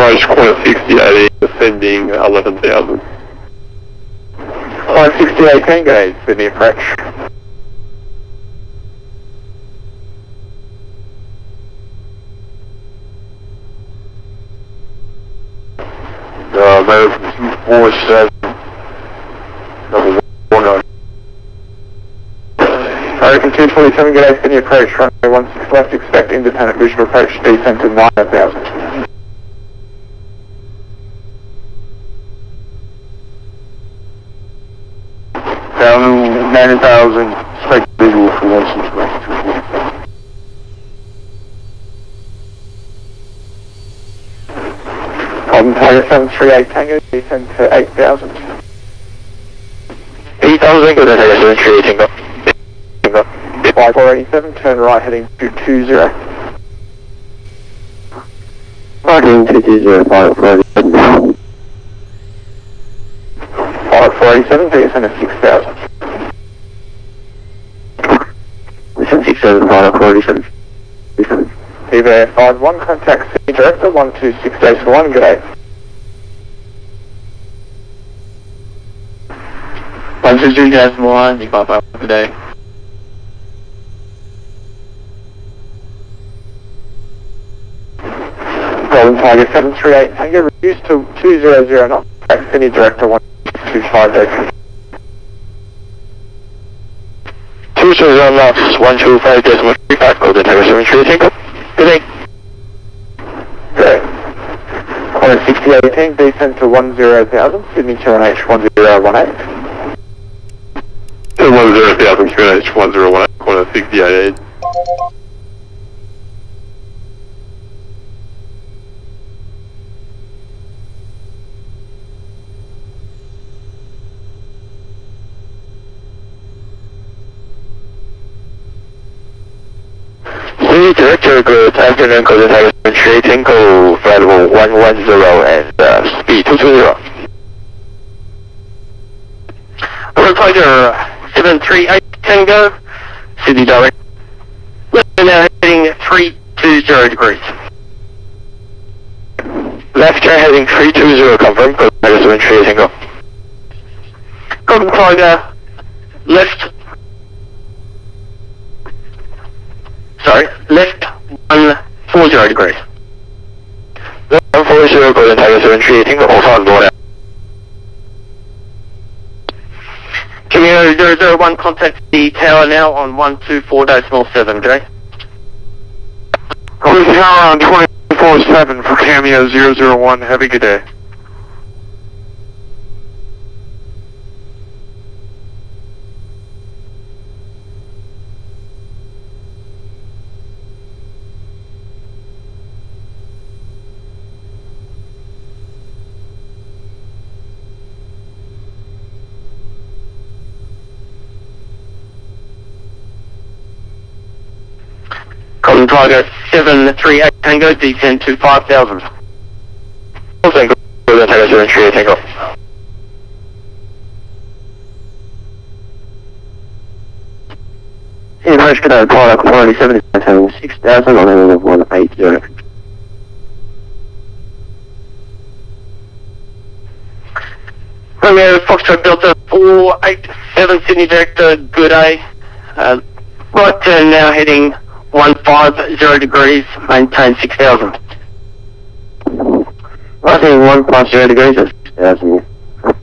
approach corner 68, ascending 11,000. 68, Tango, Sydney approach. Move 247, number 19. American 227, good day, Sydney approach, runway 16 left, expect independent visual approach, descent to 9,000. Down 9,000, expect visual for 16 left. Golden Tiger 738 Tango, descend to 8,000. 8,000, good day, Tiger 738 Tango. Flight 487, turn right heading 220. Heading 220, flight 487. Flight 487, descend to 6,000. Descend 6,000, flight 487. Evo 51, contact City Director 12681, good day. 122.1, good day. Golden Tiger 738 Tango, reduced to 200 knots, contact City Director 125 200 knots, 125.35, Golden Tiger 738 Tango. Good day. Good. Corner 6018, descend to 10,000, Sydney 2NH 1018. 10,000, QNH 1018, corner 6088. City Director, good afternoon, Golden Tiger 738 Tango, flight level 110 and speed 220. Golden Tiger 738 Tango, City Director, we're now heading 320 degrees. Left turn heading 320, confirm, Golden Tiger 738 Tango. Golden Tiger, left 140 degrees. 140, Golden Tiger 738 Tango, all on board. Camino 001, contact the tower now on 124.7, okay? Golden Tower on 24-7 for Cameo 001, have a good day. Golden Tiger 738 Tango, descend to 5,000. Golden Tiger 738 Tango. In approach Canada, pilot 487 is maintaining 6,000 on level of 180. Romeo Foxtrot Delta 487 Sydney Director, good day. Right turn now heading 150 degrees, maintain 6,000. Right heading 150 degrees at 6,000.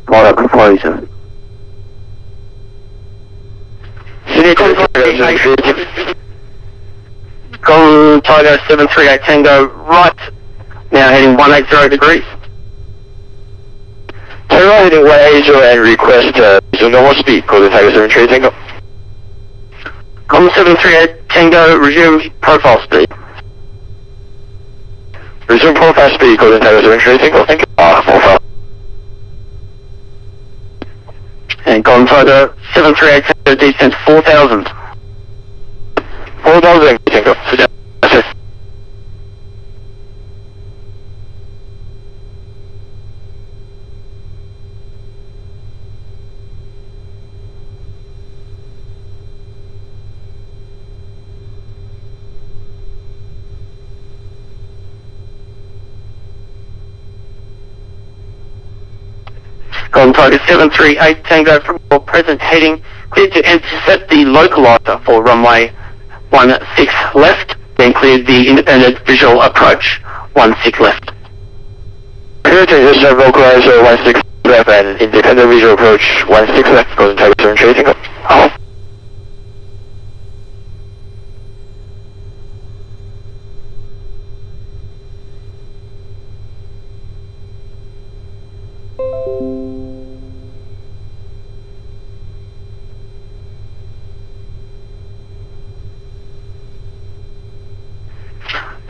Pilot 487. Golden Tiger 738 Tango, right, now heading 180 degrees. Turn right heading 180 and request resume normal speed, Golden Tiger 738 Tango. Golden 738 Tango, resume profile speed. Resume profile speed, Golden Tiger 738 Tango, thank you. Profile. And Golden Tiger 738 Tango, descent 4,000. 4,000, Tango. That's it. Golden Tiger 738 Tango from your present heading, cleared to intercept the localizer for runway 16 left, then cleared the independent visual approach 16 left. Clear to intercept localizer 16 left and independent visual approach 16 left, Golden Tiger 738 Tango. Oh.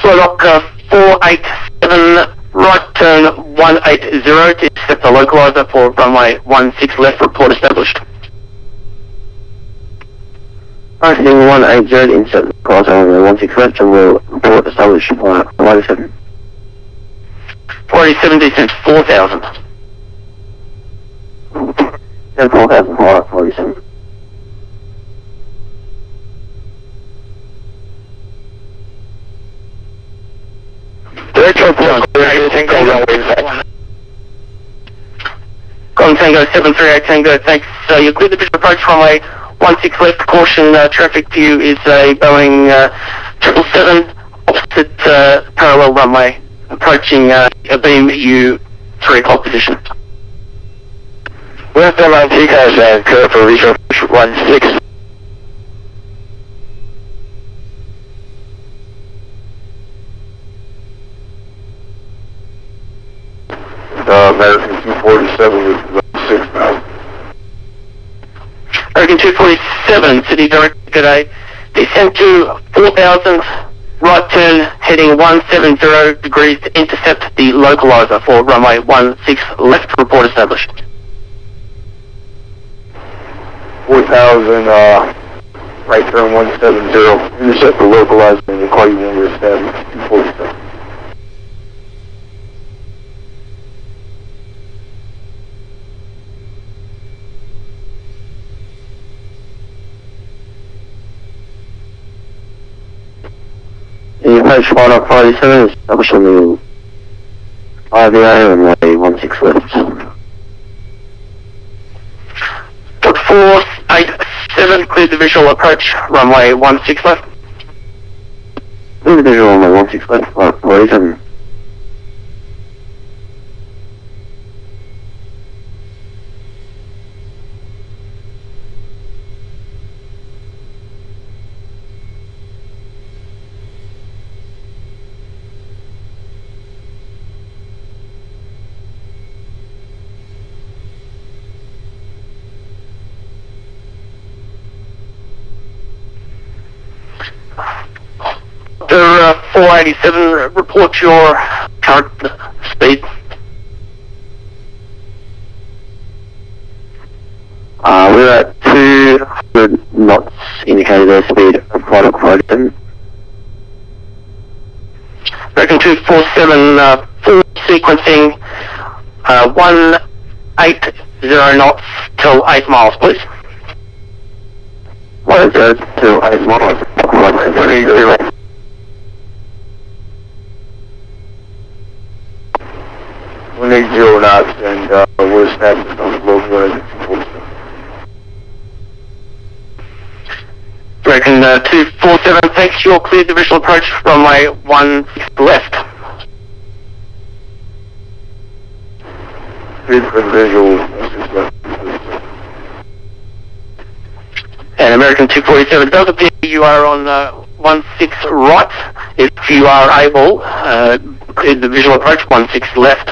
Lock 487, right turn 180 to intercept the localizer for runway 16 left, report established. Right, heading 180 to intercept the localizer on runway 16 left and will report established by 487. 487 descent 4000. Then 4000, alright, 487. Golden Tango 738 Tango, thanks. You cleared the visual approach runway 16 left. Caution, traffic to you is a Boeing 777 opposite parallel runway, approaching a beam U3 o'clock position. West airline TCAS and clear for visual approach 16. American 247 with 6 now. American 247, City Director, good day. Descend to 4000, right turn heading 170 degrees to intercept the localizer for runway 16 left, report established. 4000, right turn 170, intercept the localizer and we'll call you when we're established, 247. The approach 547 is established on the IVA and runway 16 left. 487, cleared the visual approach, runway 16 left. Clear the visual on runway 16 left, 447. The 487, report your current speed. We're at 200 knots, indicated airspeed of 547. American 247, full sequencing, 180 knots till 8 miles, please. 180 to 8 miles. We need 0 knots and we're established on the localizer 247. American 247, thanks. You're cleared the visual approach runway 16 left. Cleared for the visual 16 left. And American 247, it does appear you are on 16 right. If you are able, clear the visual approach 16 left.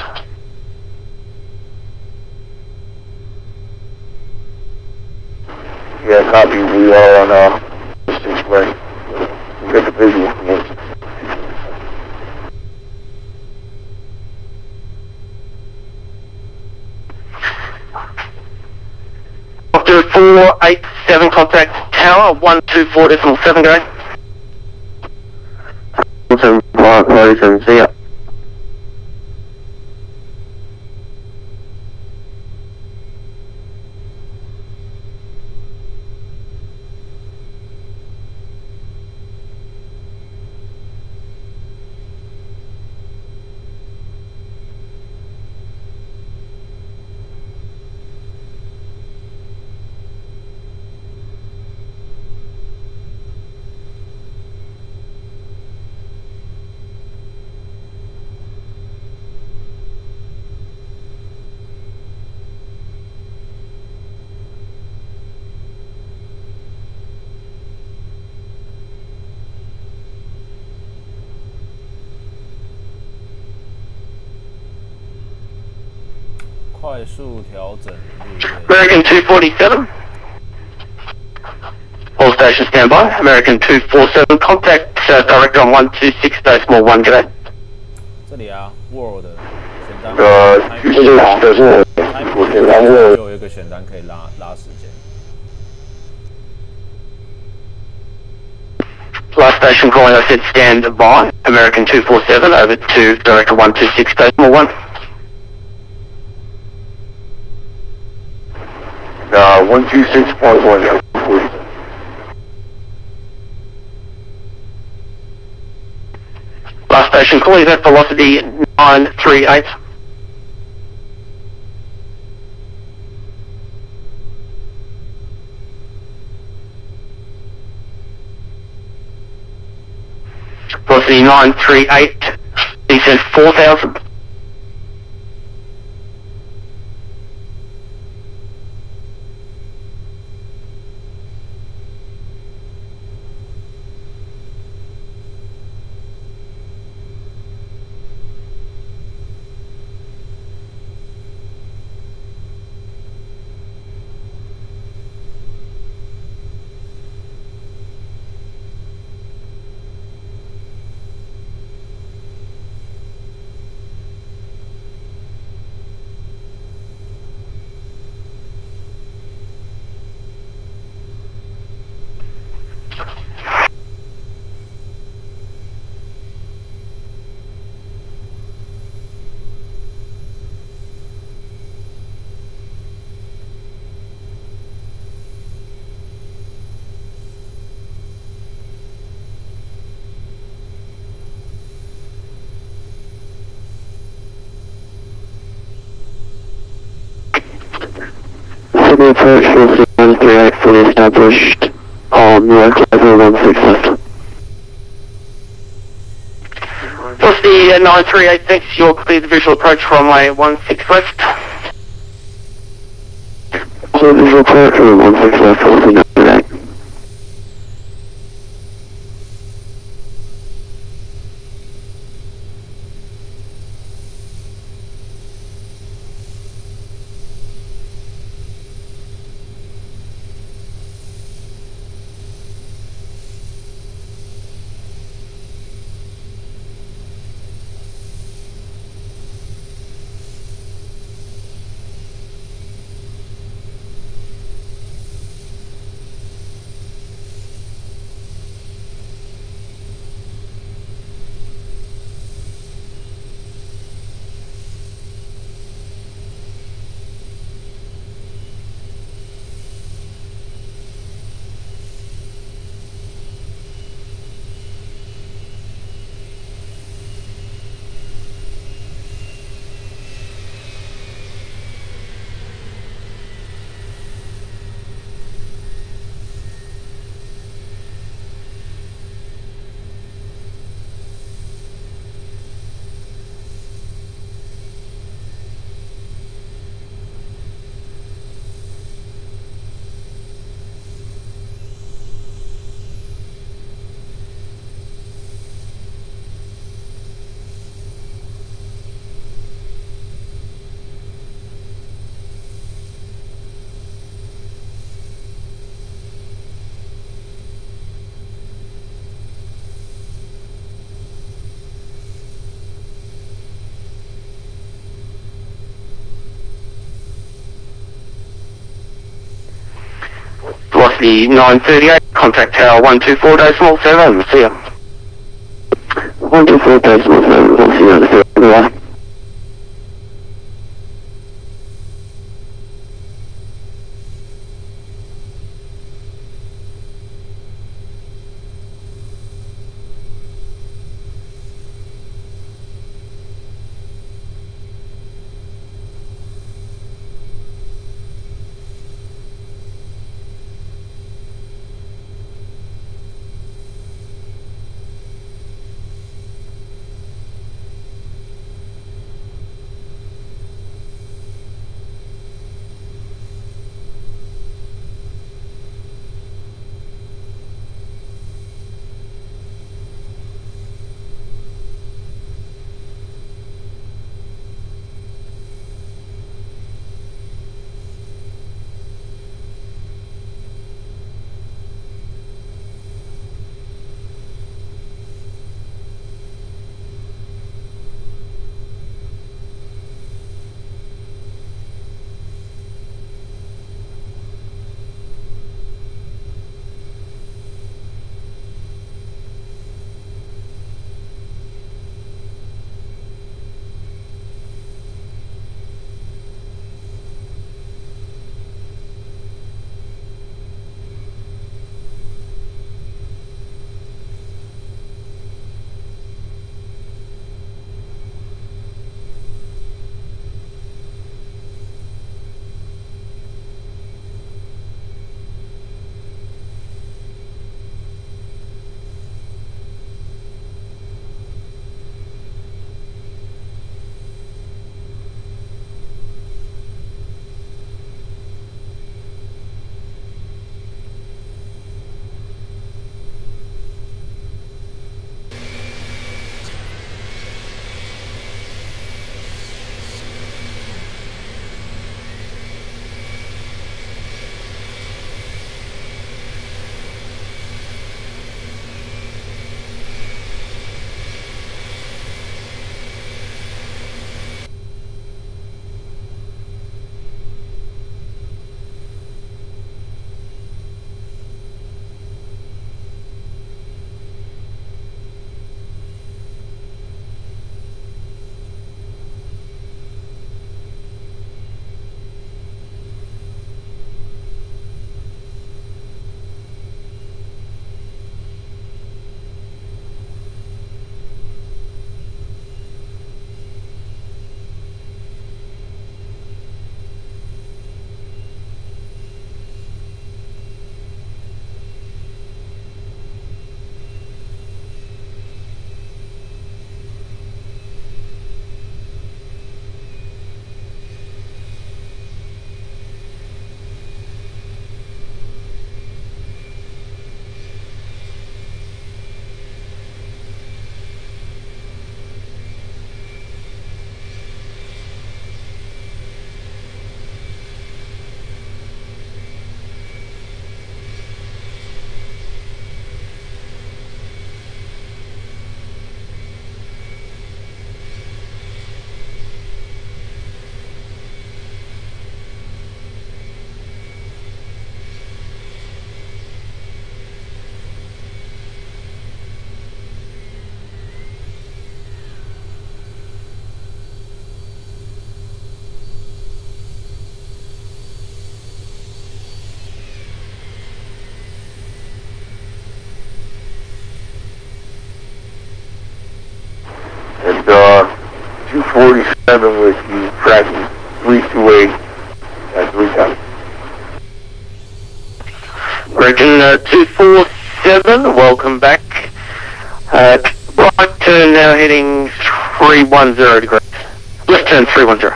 Yeah, copy. We are on 16 left. We'll get the visual from 16. After 487, contact tower 124.7, going. 447, see ya. 快速调整路线。 American 247. All stations stand by. American 247, contact director on 126, decimal 1, good day. 这里啊 ，World 选单，就是好的是，我简单问，就有一个选单可以拉时间。 Last station calling, I said stand by. American 247, over to director 126, decimal 1. 126.1. Last station calling, at velocity 938. Velocity 938, descent 4,000. Sydney approach will 138 fully established on York level 16 left. Velocity 938, thanks, you're clear the visual approach runway 16 left. So visual approach from 16 left, fully 938. Velocity 938, contact tower 124, decimal 7, see ya. 124 decimal 7, we'll see you on the field. Goodbye. 247 with you tracking 328 at 3 times. American 247, welcome back. Right turn now heading 310 degrees. Left turn 310.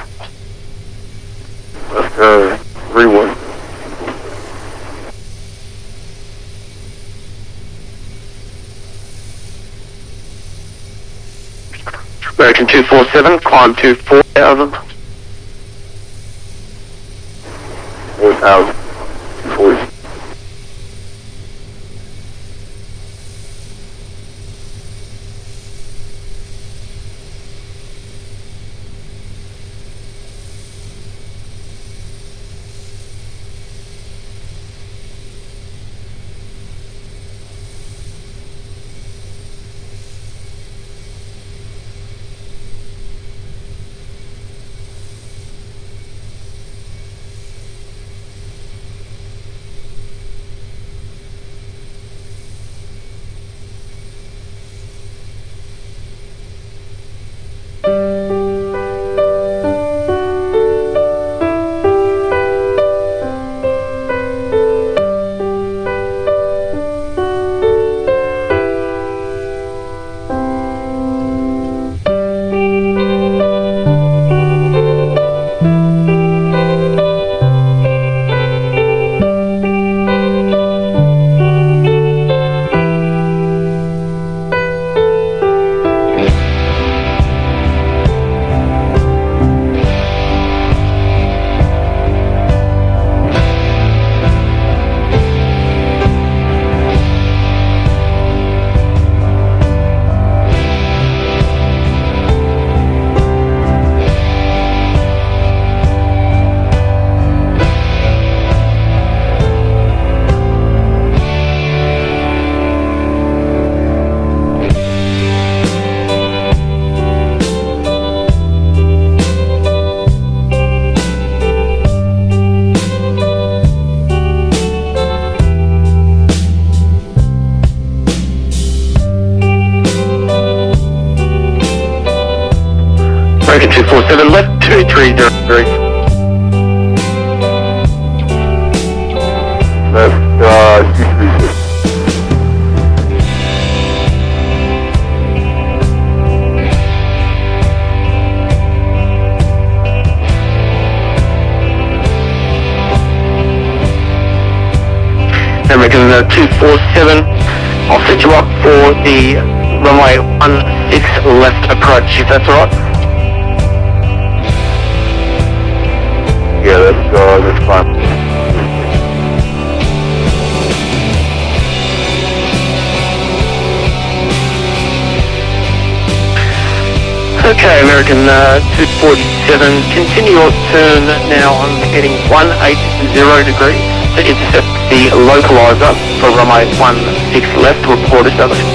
Left turn 31. American 247, climb to 4,000. 4,000. 40. American 247, left 230 degrees. Left 236. American 247, I'll set you up for the runway 16 left approach, if that's alright. Yeah, that's fine. Okay, American 247, continue your turn now on heading 180 degrees to intercept the localizer for runway 16 left, report established.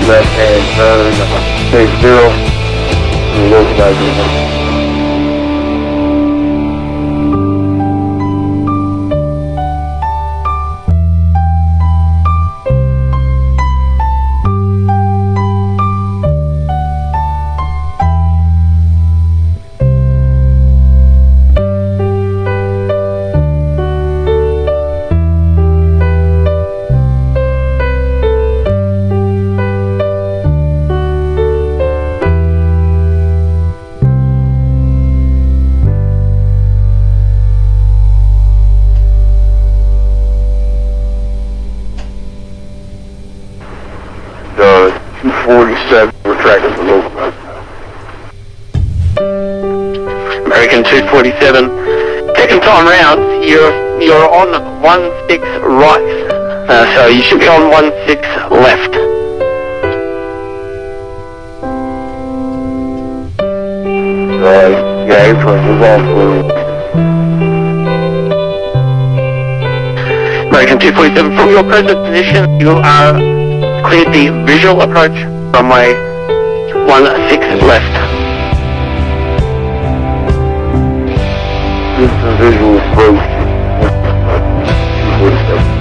Left hand turn, take 0. Localizer. We're tracking the localizer. American 247, second time round, you're on 16 right, so you should be on 16 left. Yeah, April is also. American 247, from your present position, you are cleared the visual approach, runway 16 left. This is the visual approach. 247.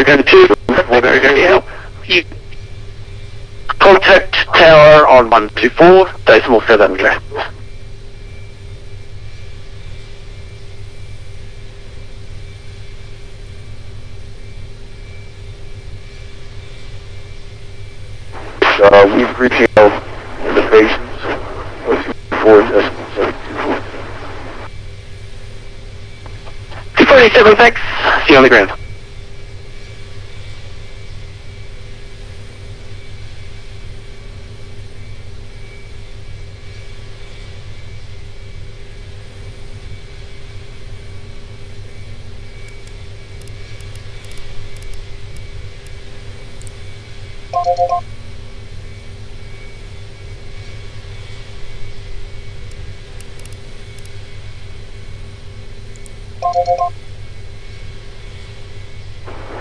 America 2, America, yeah. You contact tower on 124.7, okay. We've reaching out indications. 247. 247, thanks. See you on the ground.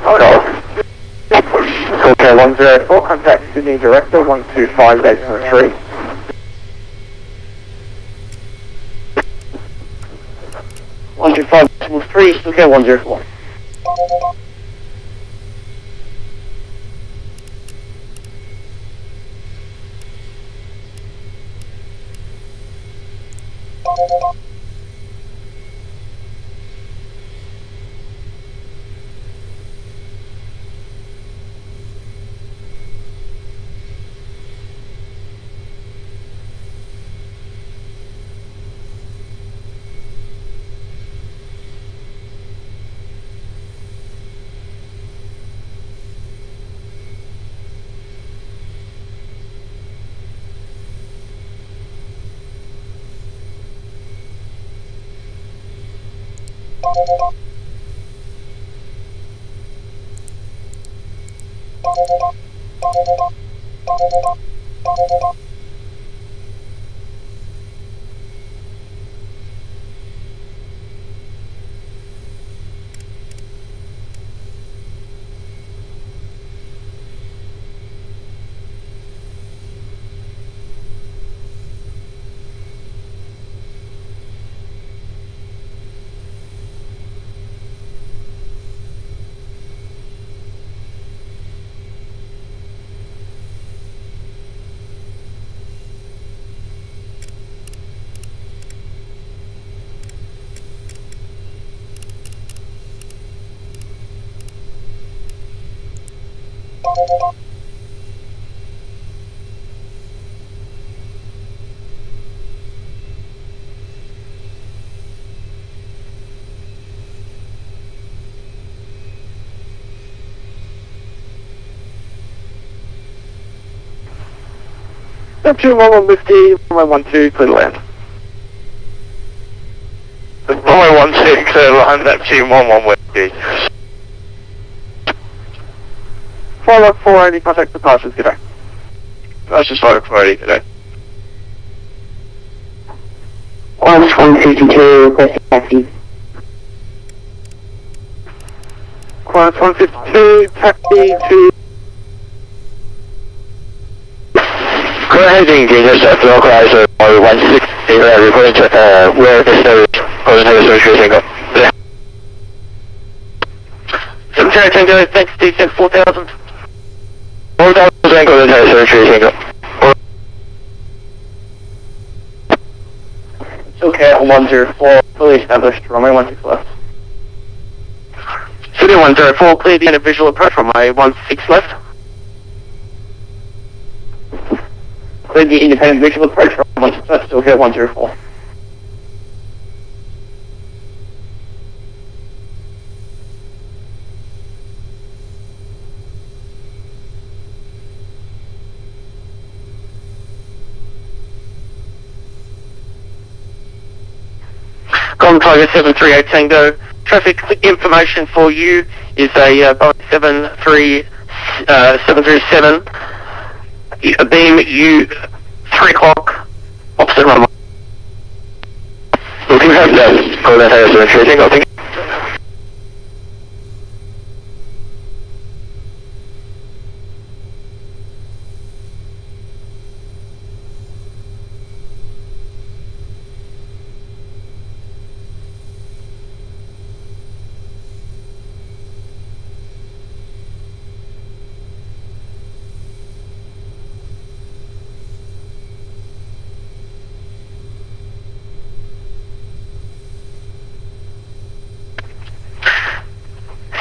Oh no. Okay, 104, contact Sydney Director, 125.803. 125.3, okay, 104. Step 2, 1150, 1112, clear to land. Runway 16, clear to land, Neptune 1150. 404, any contact precautions, good day. That's just 540 today. 152, requesting taxi. Qantas 152, taxi to... Go ahead and engage us at localizer 160, reporting to where the service, golden header search tracing go. 7 Tango, thanks, descent 4000. 4000 golden header search tracing go. Okay, 104, fully established, runway 16 left. City 104, clear the end of visual approach, runway 16 left. Clear the independent visual approach, runway 16 left, okay, 104. Tiger 738 Tango. Traffic information for you is a Boeing 737 beam U 3 o'clock opposite runway. We can have that golden header search tracing go, thank you.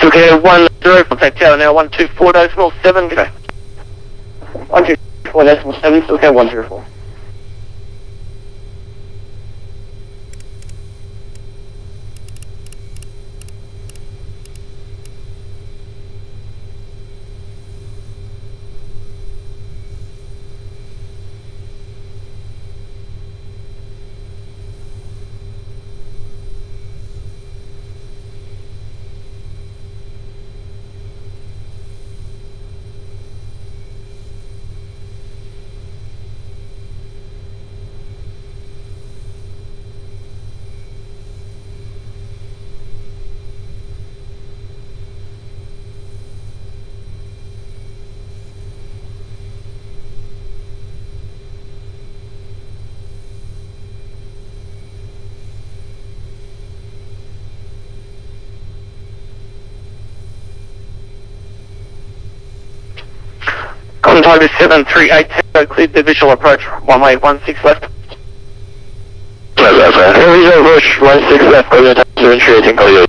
Okay, 10, contact tower now, 124.7. Okay. 124.7, okay, 104. Contact 738, cleared the visual approach, runway 16 left. Visual approach 16 left, clear time 738, Tango Yacht.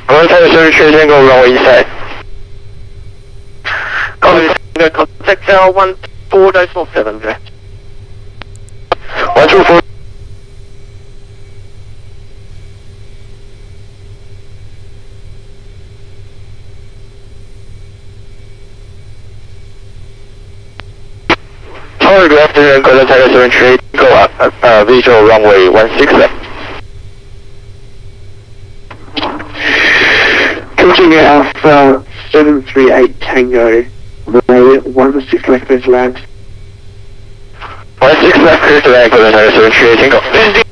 Contact 738, Tango runway inside. Contact tower 14.7, okay. 124. Tower, good afternoon, contact 738, go up, visual runway 16 left. Coaching Alpha 738 Tango, runway 16 left is land. 16 left, clear to land, contact 738, Tango.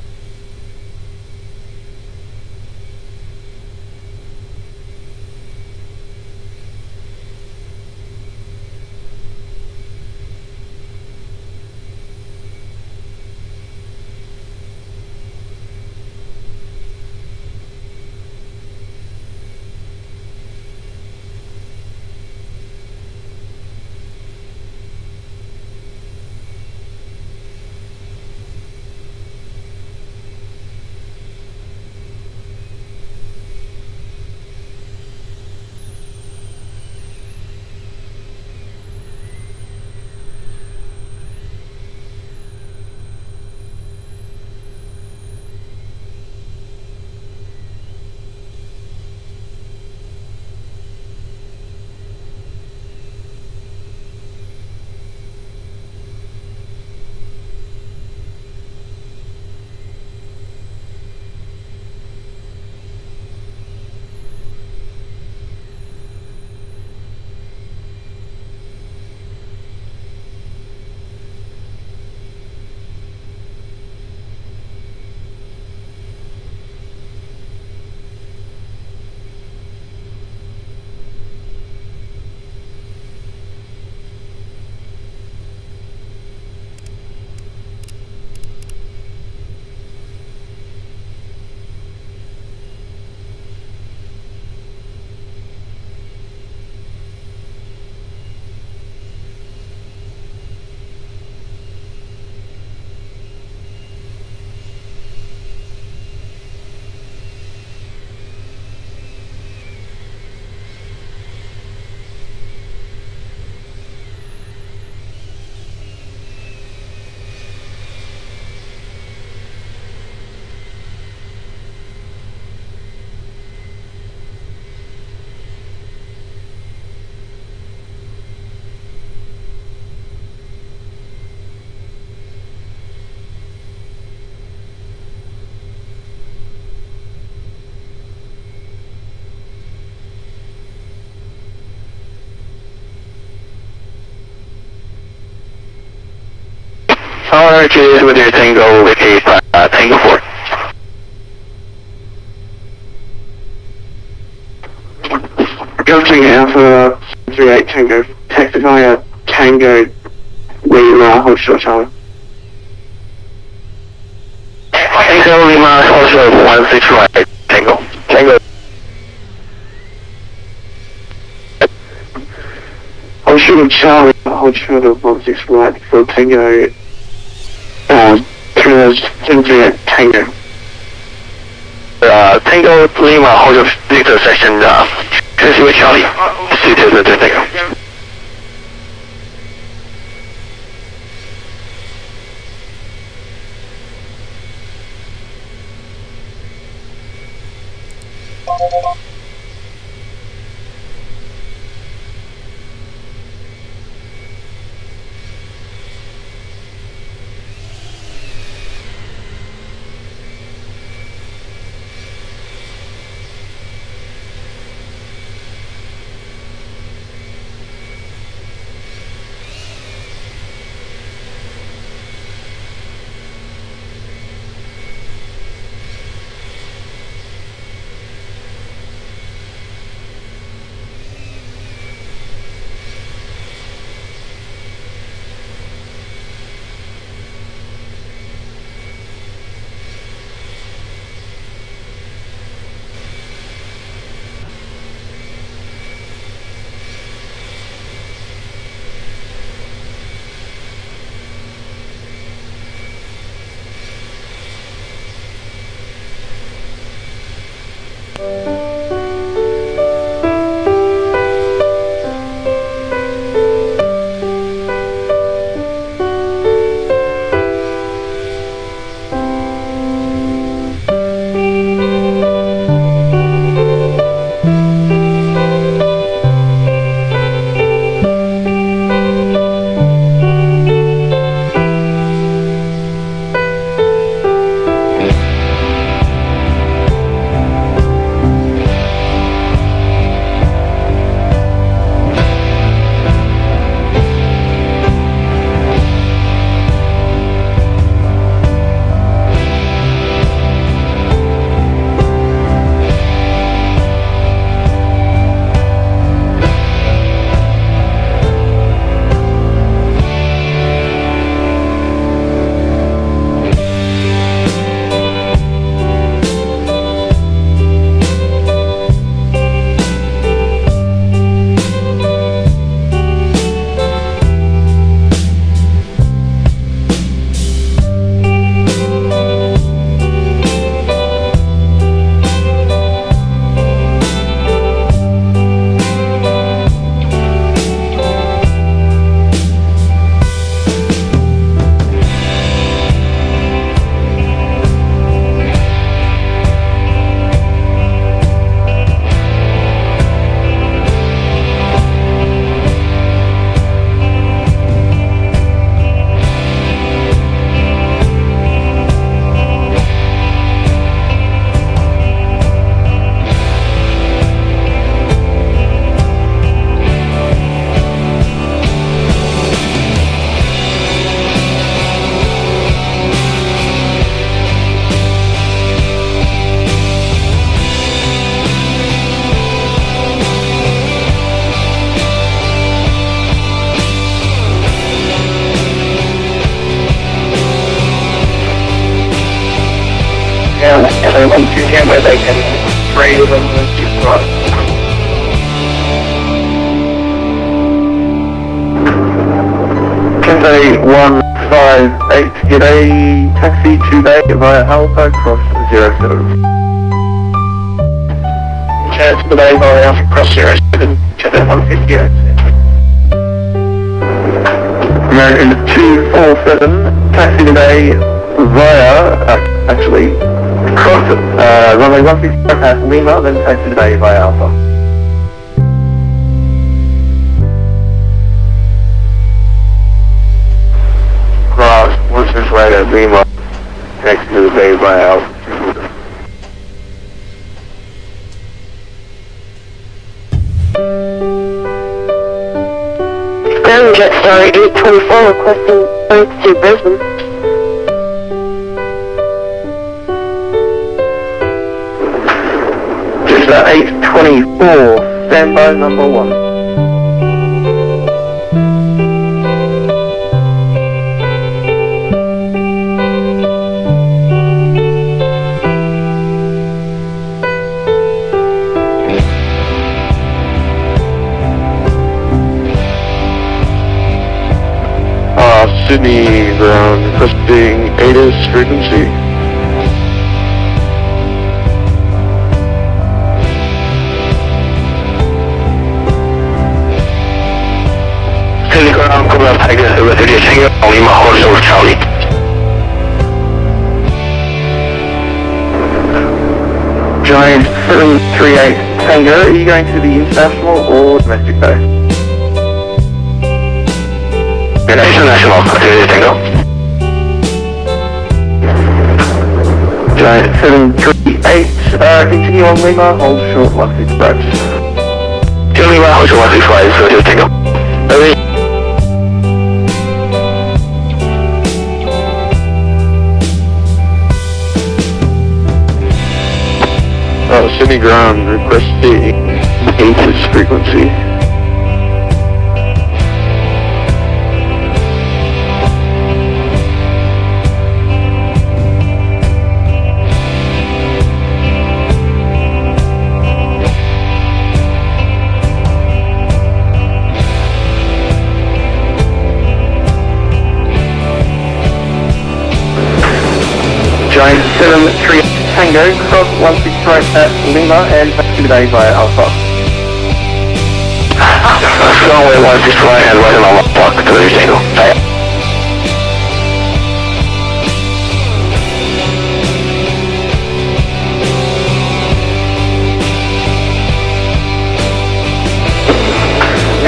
Tower is with your Tango with a Tango 4. Governing Alpha 38 Tango, taxi via Tango, Lima, hold short tower. Tango Lima, hold short 16 right, Tango. Tango. Hold short Charlie, hold short of 16 right for Tango, 38 Tango. Tango Lima, hold short Victor section, Tracy with Charlie, suited to Tango. once you get where they can trade them and just run. Cathay 158, get a taxi today via Alpha cross 07. Today via Alpha cross 07, Cathay 158. American 247, taxi today via, actually, cross runway 165 past Lima, then taxi today via Alpha. Cross, once this way at Lima, taxi to the bay via Alpha. Ground Jet Star 824 requesting flights to Brisbane. Bridge 824, standby number 1. Sydney ground requesting ATIS frequency. Sydney ground, come up, Tiger, over 30 Tango, Lima, horse over Charlie. Giant 738 Tango, are you going to the international or domestic base? International, 30 Tango. Giant 738, continue on Lima, hold short 165. Lima, hold short 165, 30 Tango. Sydney ground requesting ATIS frequency. Giant 738 Tango, cross 160 right at Lima and back to the bay via Alpha. Runway 160 right and right on Alpha, 30 Tango.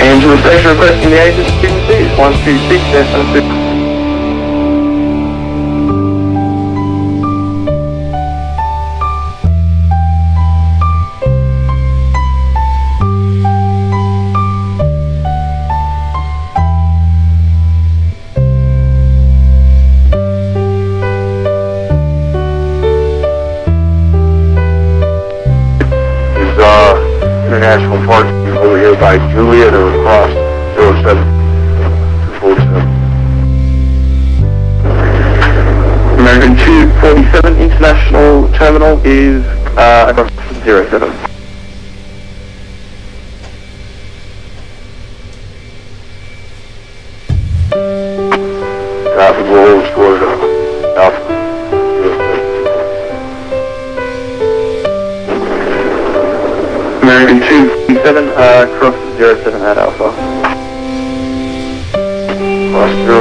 And to the station requesting the ATIS frequency is 126 S International Park over here by Juliet or across 07247. American 247 International Terminal is across 07. Traffic rolls toward Alpha. American 247, cross 07 at Alpha. Cross 07.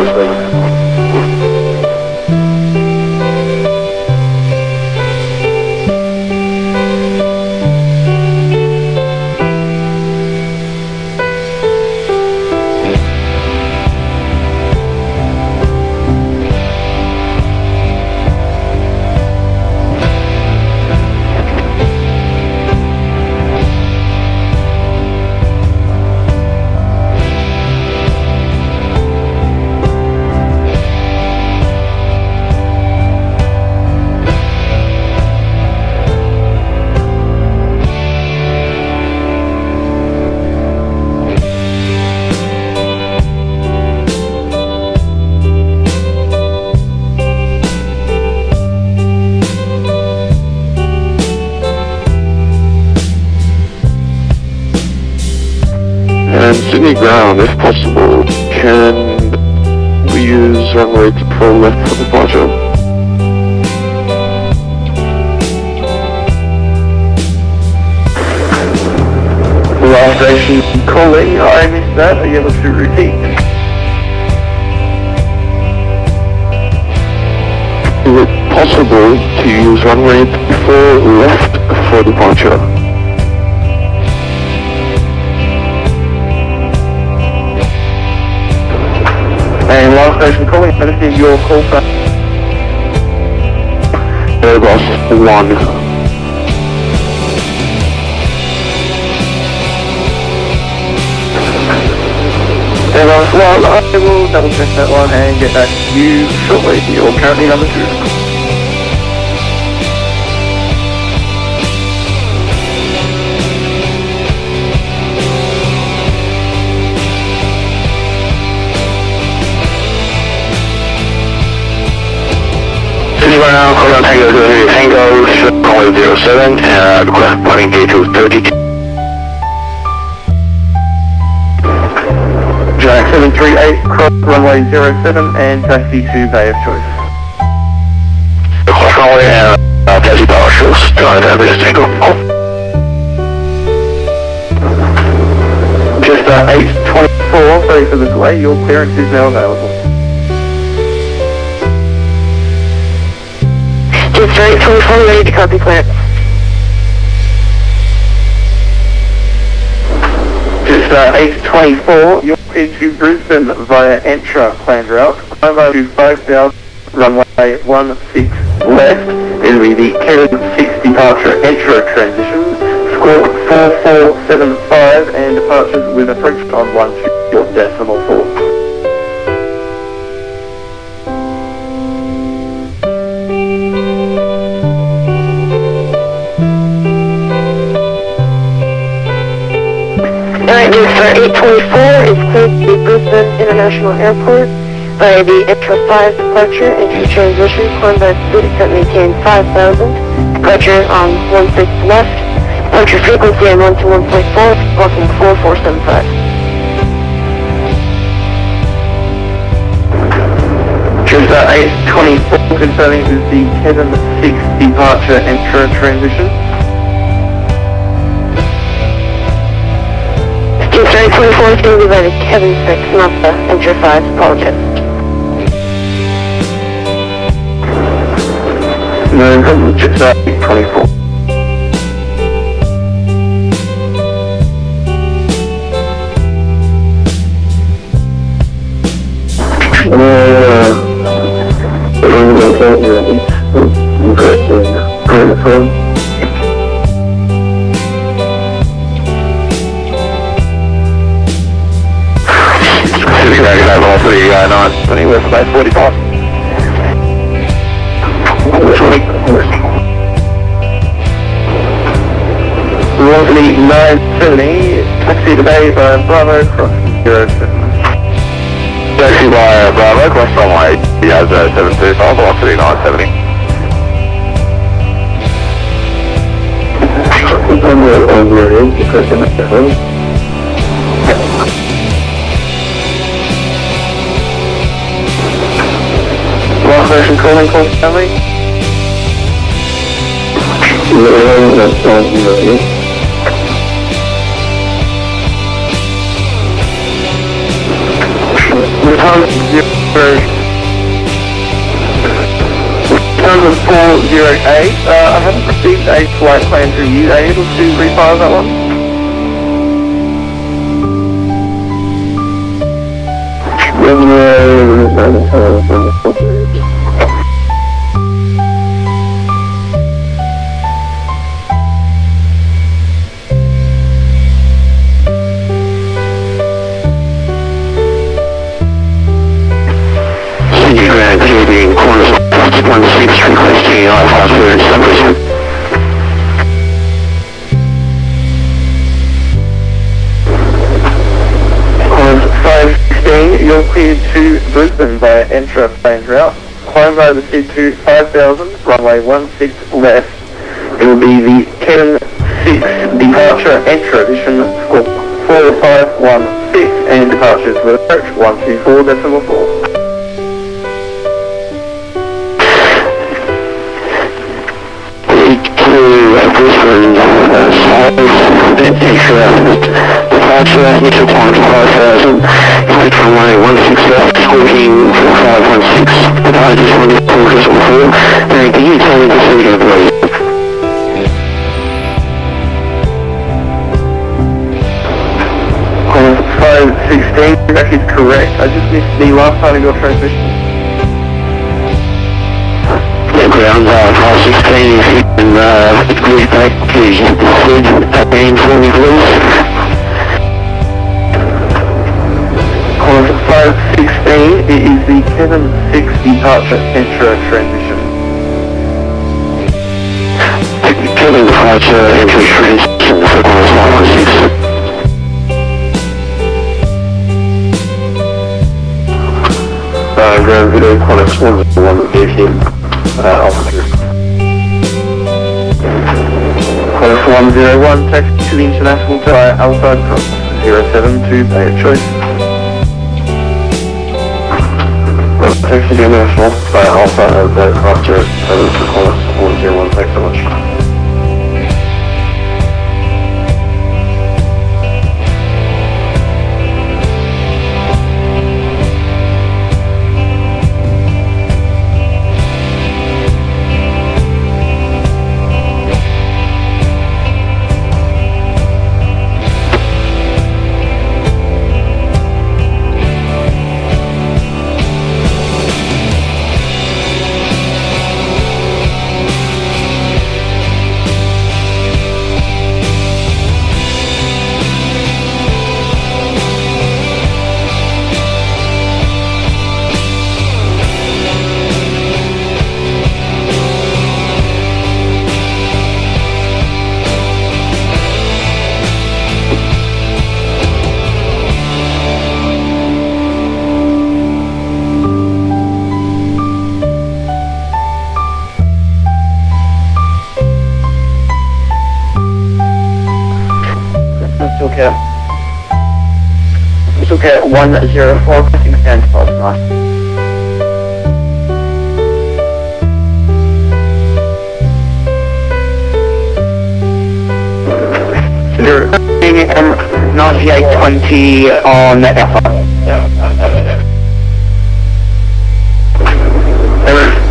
And Sydney ground, if possible, can we use runway control left for departure? Last station calling, I missed that, are you able to repeat? Is it possible to use runway 4 left for departure? And last station calling, I received your call from Airbus 1. Airbus 1, I will double check that one and get back to you shortly. You're currently number 2. now, Hotel Tango 2 Tango, runway 07, and request parking gate to 32. Jack 738, cross runway 07 and taxi to Bay of Choice. Cross runway and taxi power shows, John Avenue Tango. Just 824, sorry for the delay, your clearance is now available. Just 824, ready to copy clearance. Just 824, you're into Brisbane via Entra planned route. Climb over to 5000, runway 16 left. It'll be the Kevin 6 departure Entra transition. Score 4475 and departures with approach on 12.4. Alright, Star 824 is cleared to Brisbane International Airport by the Entra 5 departure into transition. Climb by speed except maintain 5000. Departure on 16 left. Departure frequency on 121.4, walking 4475. Just 824 confirming this is the Kevin 6 departure Entra transition. Just 824 is going to be by the Kevin 6, not the Entra 5, apologize. No problem, just 824. Anywhere from about 45. Roughly 970, taxi to Bay by Bravo, cross 07. Taxi by Bravo, cross runway, he has 735, velocity 970. Last version calling call Stanley. Return 408. I haven't received a flight plan review. Are you able to refile that one? You're cleared to Brisbane via Entra planned route. Climb over the speed to 5000, runway 16 left. It will be the Kevin 6 departure Entra edition, score 4516 and departures with approach 124.4. Brisbane, departure, which upon 5000, flight runway 16 left, squawking 4516, departures 124.4, and can you tell me the speed of please? On 516, that is correct. I just missed the last part of your transmission. Ground 516, if you can reach back to the SID again for me please. On 516, it is the Kevin 6 departure Entra transition. Kevin departure Entra transition for course 116. Ground video Connex 118. altitude. Close 101, taxi to the international via Alpha cross 072 by a choice. Taxi to the international via Alpha cross 072 close 101, thanks so much. Okay, 104, pressing stand pulse north. M9820 on Alpha.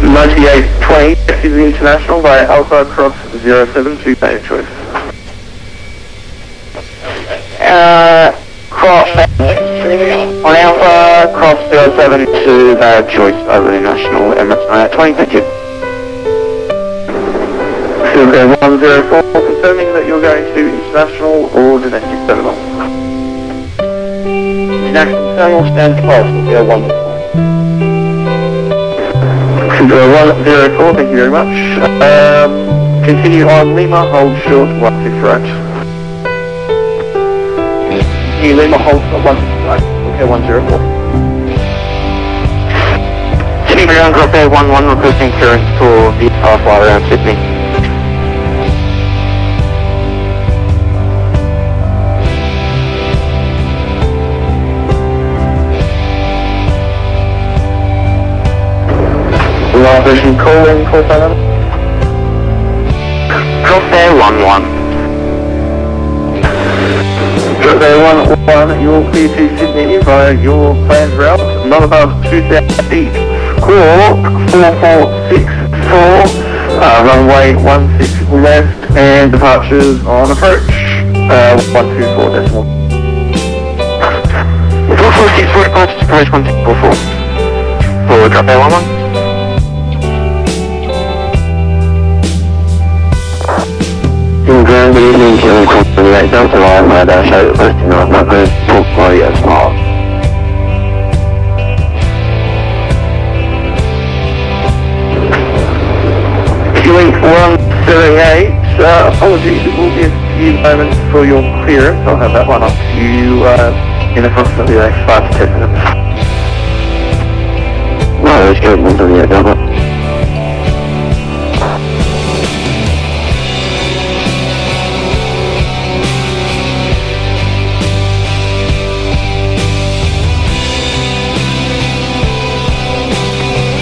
9820, this is international by Alpha cross 072 by choice. Cross on Alpha, cross 072 choice over the national Emirates 20, thank you. Okay, 104, confirming that you're going to international or domestic terminal. International terminal stands pulse, will be a 104. 104, thank you very much. Continue on Lima, hold short 16 right. Lima hold for 165. Okay, 104. Sydney ground group A11 requesting clearance for the flight around Sydney. Live vision calling, call sign number. Drop A11. Drop A11, you're clear to Sydney via your planned route, not above 2,000 feet. Call 4464, runway 16 left, and departures on approach, 124 decimal. 4464 departures approach 1644. For drop A11. Good evening, Kevin Cook, 28 Delta Line, my dash 8, requesting North Northwest, talk by YSSY. Link 178, apologies, it will be a few moments for your clearance. I'll have that one up to you in approximately the next 5 to 10 minutes. No, let's go 178 Delta.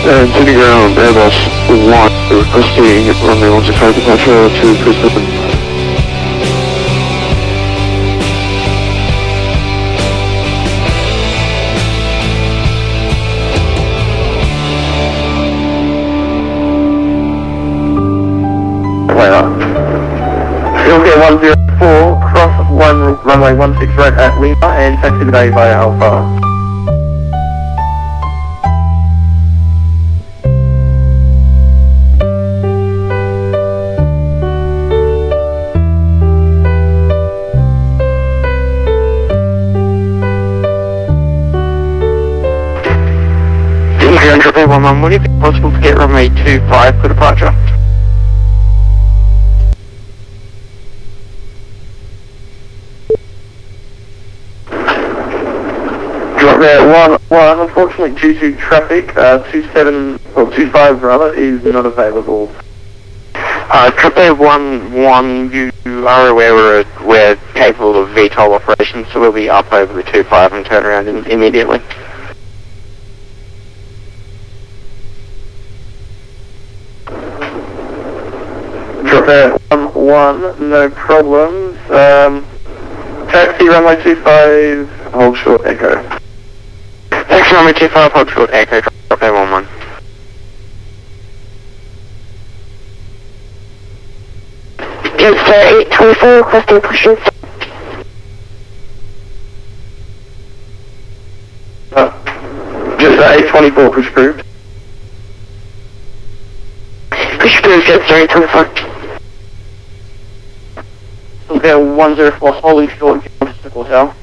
Sydney ground, Airbus 1, requesting runway 165 departure to Brisbane. You'll get 104, cross 1 runway 16 right at Lima and taxi today via Alpha. Would it be possible to get runway 25 for departure? 1, unfortunately due to traffic, 25 rather, is not available. Drop 1, you are aware we're capable of VTOL operations, so we'll be up over the 25 and turn around immediately. Drop 1, no problems. Taxi runway 25, hold short echo. Taxi runway 25, hold short echo, drop 1. It's 824, requesting pushes. Just 824, push approved. Push approved, just 824. Okay, 104, holding short, obstacle tower.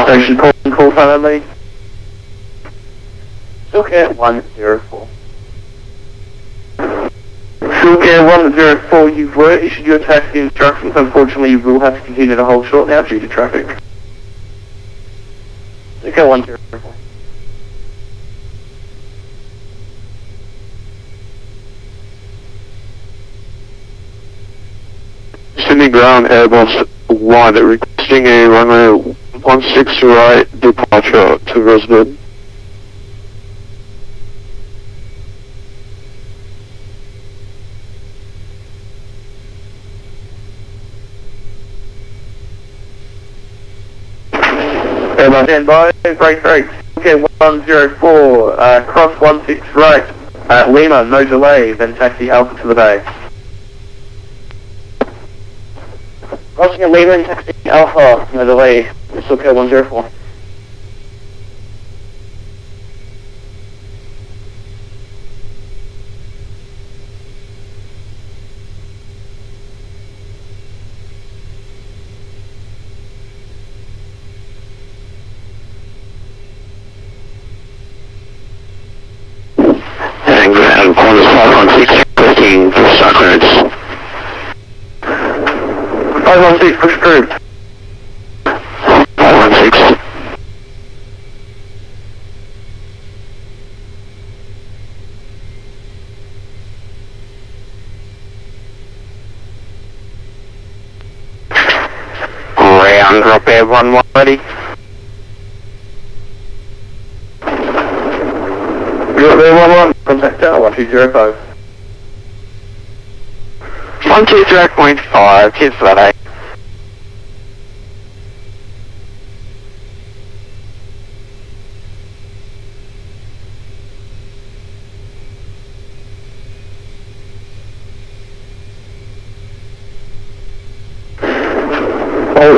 Station call finally. Silk 104. Silk 104, you were issued your taxi instructions. Unfortunately, you will have to continue to hold short now due to traffic. Silk 104. Sydney ground Airbus 1 requesting a runway 16 right departure to Brisbane. Airbus stand by, break. Okay, 104, cross 16 right, Lima, no delay, then taxi Alpha to the bay. Crossing at Lima and taxi Alpha, no delay, it's okay, 104. And ground, corners 516, requesting start clearance. 516, push approved. 516. Ground, drop air 1 ready. Drop air 1, contact tower 1205. 120.5, here's that, All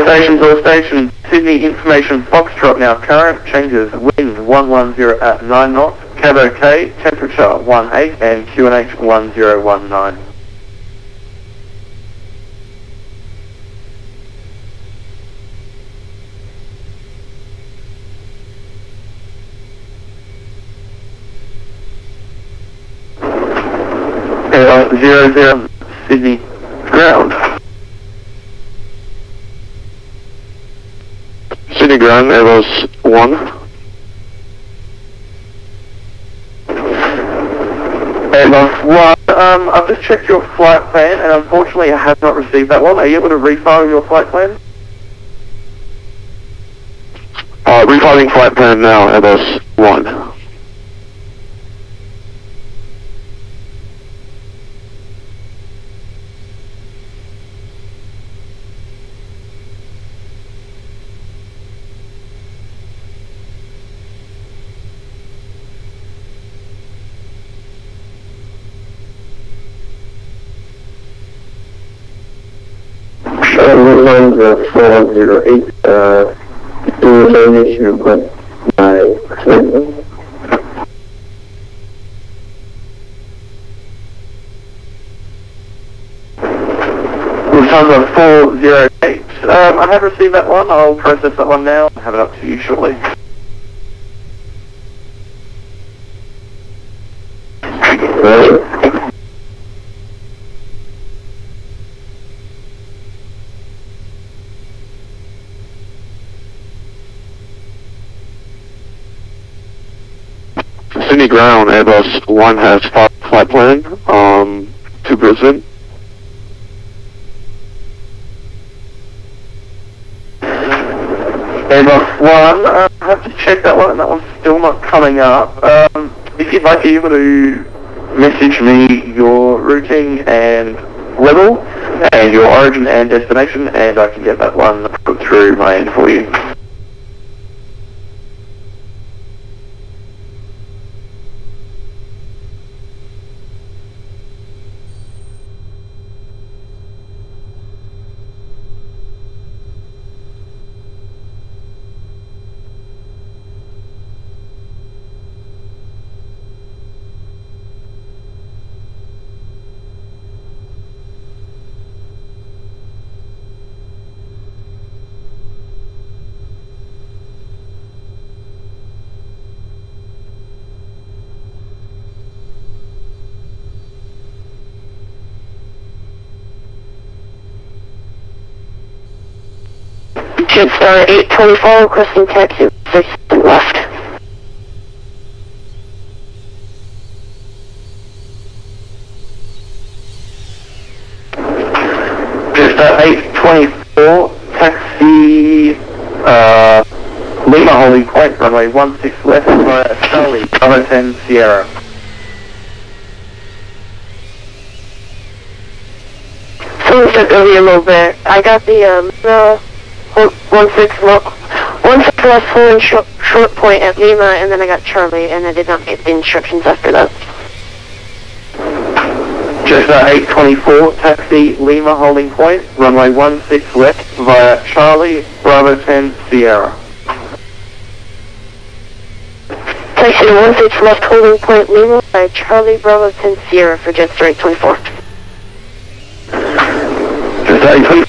stations, Sydney Information Foxtrot now, current changes, wind 110 at 9 knots, cab OK, temperature 18 and QNH 1019. Airline 00, Sydney ground. Sydney ground Airbus 1. Airbus 1, I've just checked your flight plan and unfortunately I have not received that one. Are you able to refile your flight plan? Refiling flight plan now, Airbus 1. Lines 408, termination request by Clinton. 408. I have received that one. I'll process that one now and have it up to you shortly. Sydney ground, Airbus 1 has flight plan to Brisbane. Airbus 1, I have to check that one, and that one's still not coming up. If you'd like, you're able to message me your routing and level, and your origin and destination, and I can get that one put through my end for you. Jetstar 824 requesting taxi 6 left. Jetstar 824, taxi Lima holding point, runway 16 left via Charlie, Bravo 10 Sierra. So we said earlier a little bit, I got the 16 left holding short point at Lima, and then I got Charlie, and I did not get the instructions after that. Jetstar 824, taxi Lima holding point, runway 16 left via Charlie, Bravo 10 Sierra. Taxi 16 left holding point Lima by Charlie, Bravo 10 Sierra for Jetstar 824. Jetstar 824.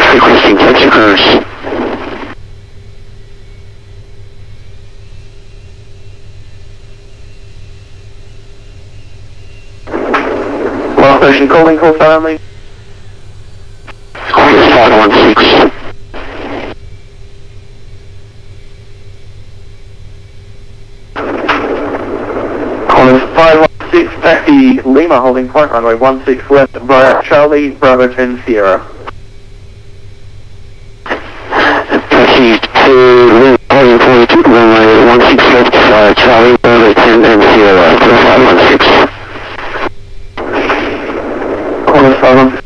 Requesting taxi cars. Last station calling, call sign only. Call is 516. Call is 516, taxi Lima holding point, runway 16 left via Charlie, Bravo 10 Sierra. Taxi to Lima holding point, runway 16 left via Charlie, Bravo 10 and Sierra to 516. Call is 516.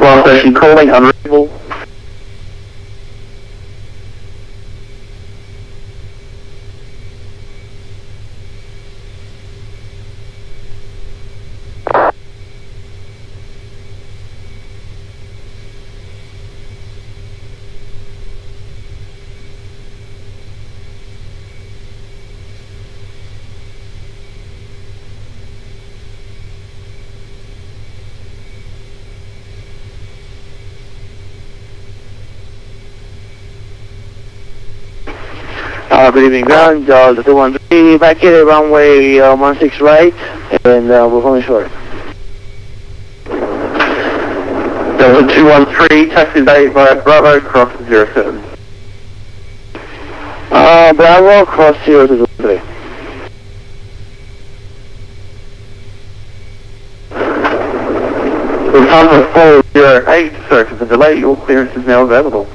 Last station calling, unreadable. Good evening, ground, Delta 213, back here at runway 16 right, and we're going short. Delta 213, taxi 8 via Bravo, cross 07. Bravo, cross 023. Lufthansa 408, sorry for the delay, your clearance is now available.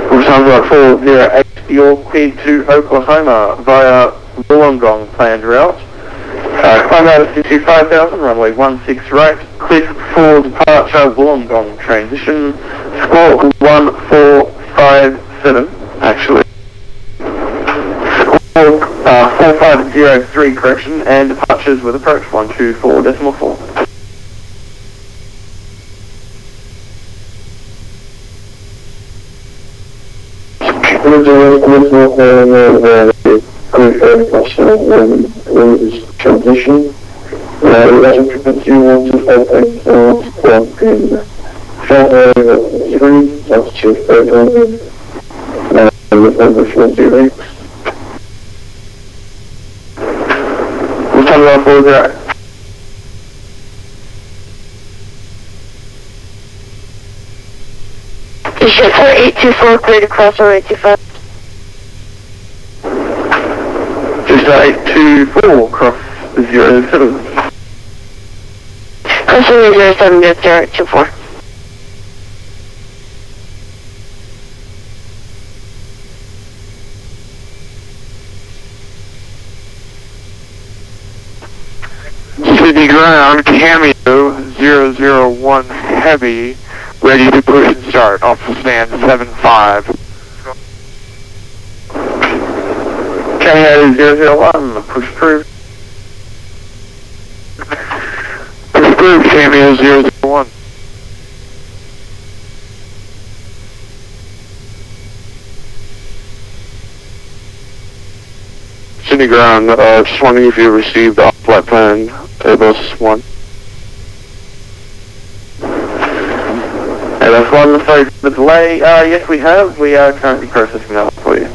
Lufthansa 408, you're cleared to Oklahoma via Wollongong planned route. Climb out at 65,000, runway 16 right, clear for departure Wollongong transition, score 1457, actually. 0503 correction, and departures with approach 124.4. Transition. Frequency 125 3 altitude 30 over 40. We'll turn around 40. Jet 824, clear to cross over 825. Just 824, cross 07. Crossing 07, jet 0824. Sydney ground, Cameo 001 Heavy, ready to push and start, off the stand 75. Cameo 001, push through. Push through, Cameo 001. Sydney ground, just wondering if you received the flight plan, Airbus 1. Airbus 1, sorry for the delay. Yes, we have. We are currently processing that for you.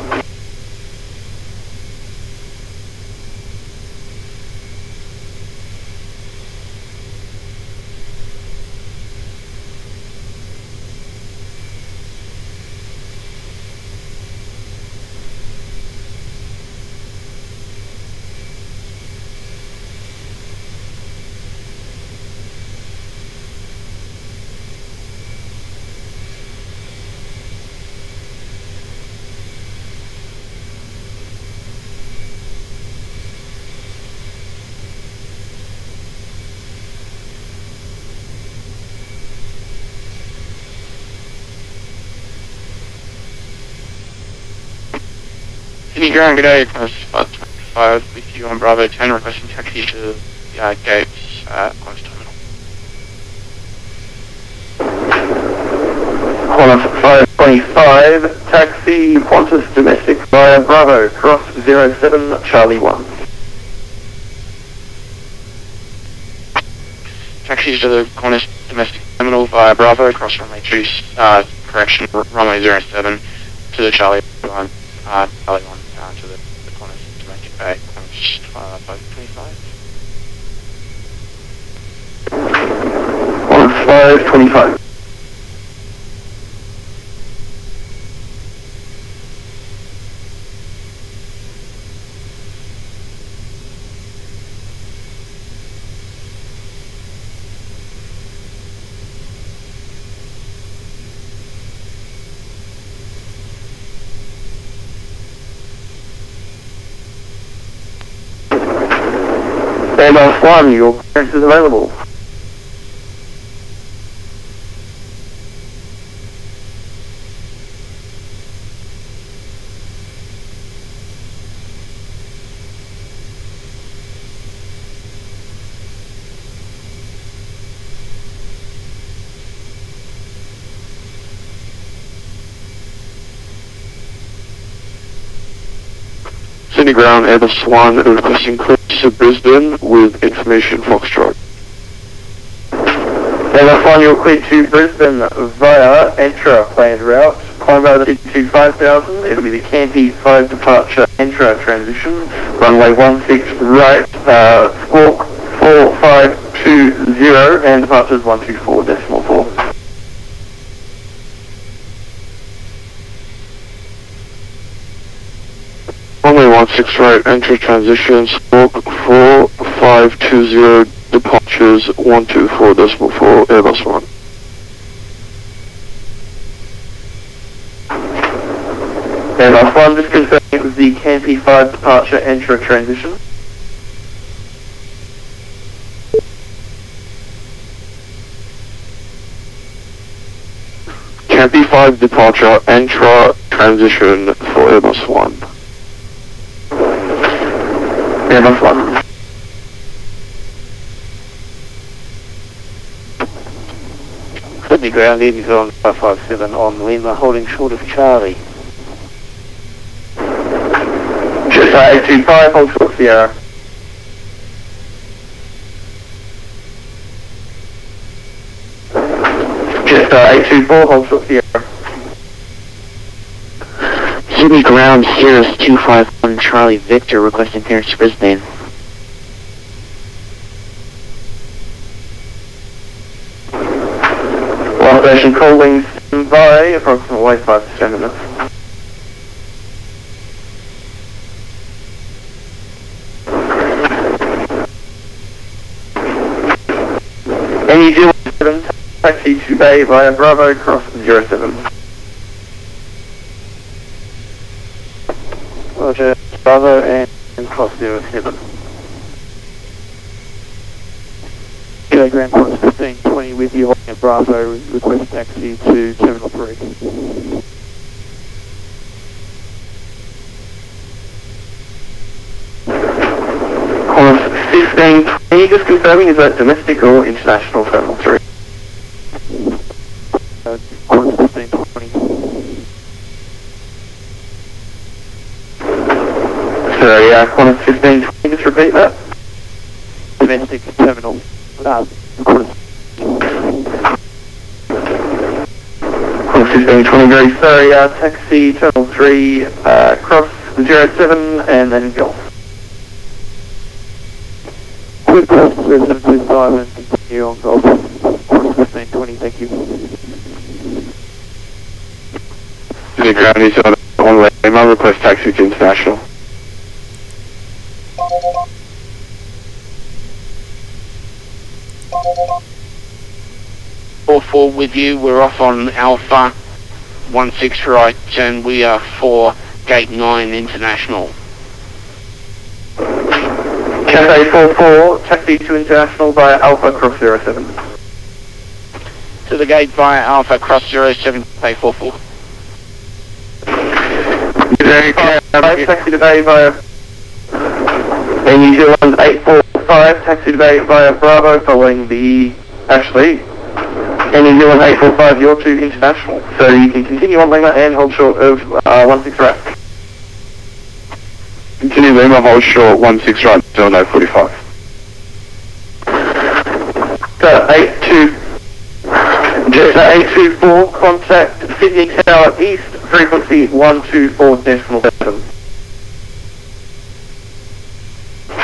Sydney ground, good day, cross 525 with you on Bravo 10, requesting taxi to the gates at Qantas Terminal. Qantas 525, taxi Qantas domestic via Bravo, cross 07 Charlie 1. Taxis to the Qantas domestic terminal via Bravo, cross runway 2, correction, runway 07 to the Charlie 1, Charlie 1. To the Qantas domestic bay, Qantas 525. Qantas 525. Airbus 1, your clearance is available. Sydney ground, Airbus 1, requesting clearance to Brisbane with information Foxtrot. Airbus 1, you're cleared to Brisbane via Entra planned route. Climb over to 5000, it'll be the Canty 5 departure Entra transition. Runway 16 right, squawk 4520 and departures 124.4. Runway 16 right, enter transition, squawk 4520, departures 124.4, Airbus 1. Airbus 1, just confirming it was the Canty 5 departure Entra transition. Canty 5 departure, Entra transition for Airbus 1. Yeah, that's one. Sydney ground, Eddie's on 557 on Lima, holding short of Charlie. Just 825, hold short Sierra. Just 824, hold short Sierra. Sydney ground, Cirrus 251 Charlie Victor, requesting clearance to Brisbane. Station calling by approximately 5 to 10 minutes. And New Zealand 7, taxi to Bay via Bravo, cross 07. Roger, Bravo and cross 07. Grand Cross 1520 with you, holding at Bravo, request taxi to Terminal 3. Course 1520, just confirming, is that domestic or international Terminal 3? Course 1520. Sorry, Course 1520, just repeat that. Domestic Terminal. Course 1520, very sorry, taxi Terminal 3, cross 07 and then Golf. Quick cross 0725 and continue on Golf. Course 1520, thank you. The ground is on Lima, request taxi to international. Four with you, we're off on Alpha 16 right, and we are for Gate 9 International. Cathay 44, taxi to international via Alpha cross 07. To the gate via Alpha cross 07, Cathay 44. Taxi to Bay via and New Zealand 845, taxi to Bay via Bravo following the, actually, and New Zealand 845, you're to international. So you can continue on Lima and hold short of 16 right. Continue Lima, hold short 16 right, 0945. So 824, contact Sydney Tower East, frequency 124.7.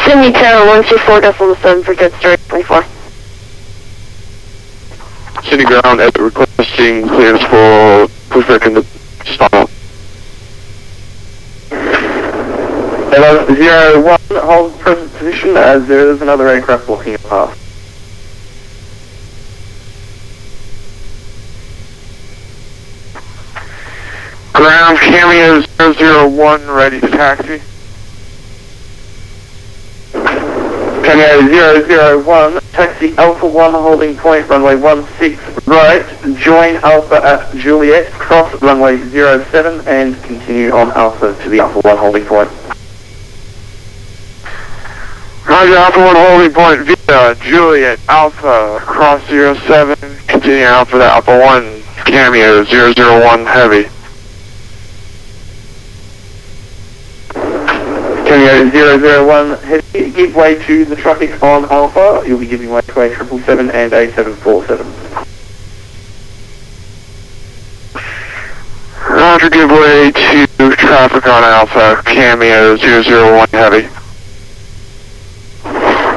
Sydney Tower 124.7 for Jet Story 24. City ground at requesting clearance for pushback in the spot. Hello, 01, hold present position as there is another aircraft blocking a path. Ground Cameo 001 ready to taxi. Cameo 001, taxi Alpha 1 holding point runway 16 right, join Alpha at Juliet, cross runway 07 and continue on Alpha to the Alpha 1 holding point. Roger, Alpha 1 holding point via Juliet, Alpha, cross 07, continue Alpha to Alpha 1, Cameo 001 heavy. Cameo 001, heavy, give way to the traffic on Alpha, you'll be giving way to a 777 and a 747. Roger, give way to traffic on Alpha, Cameo 001 heavy.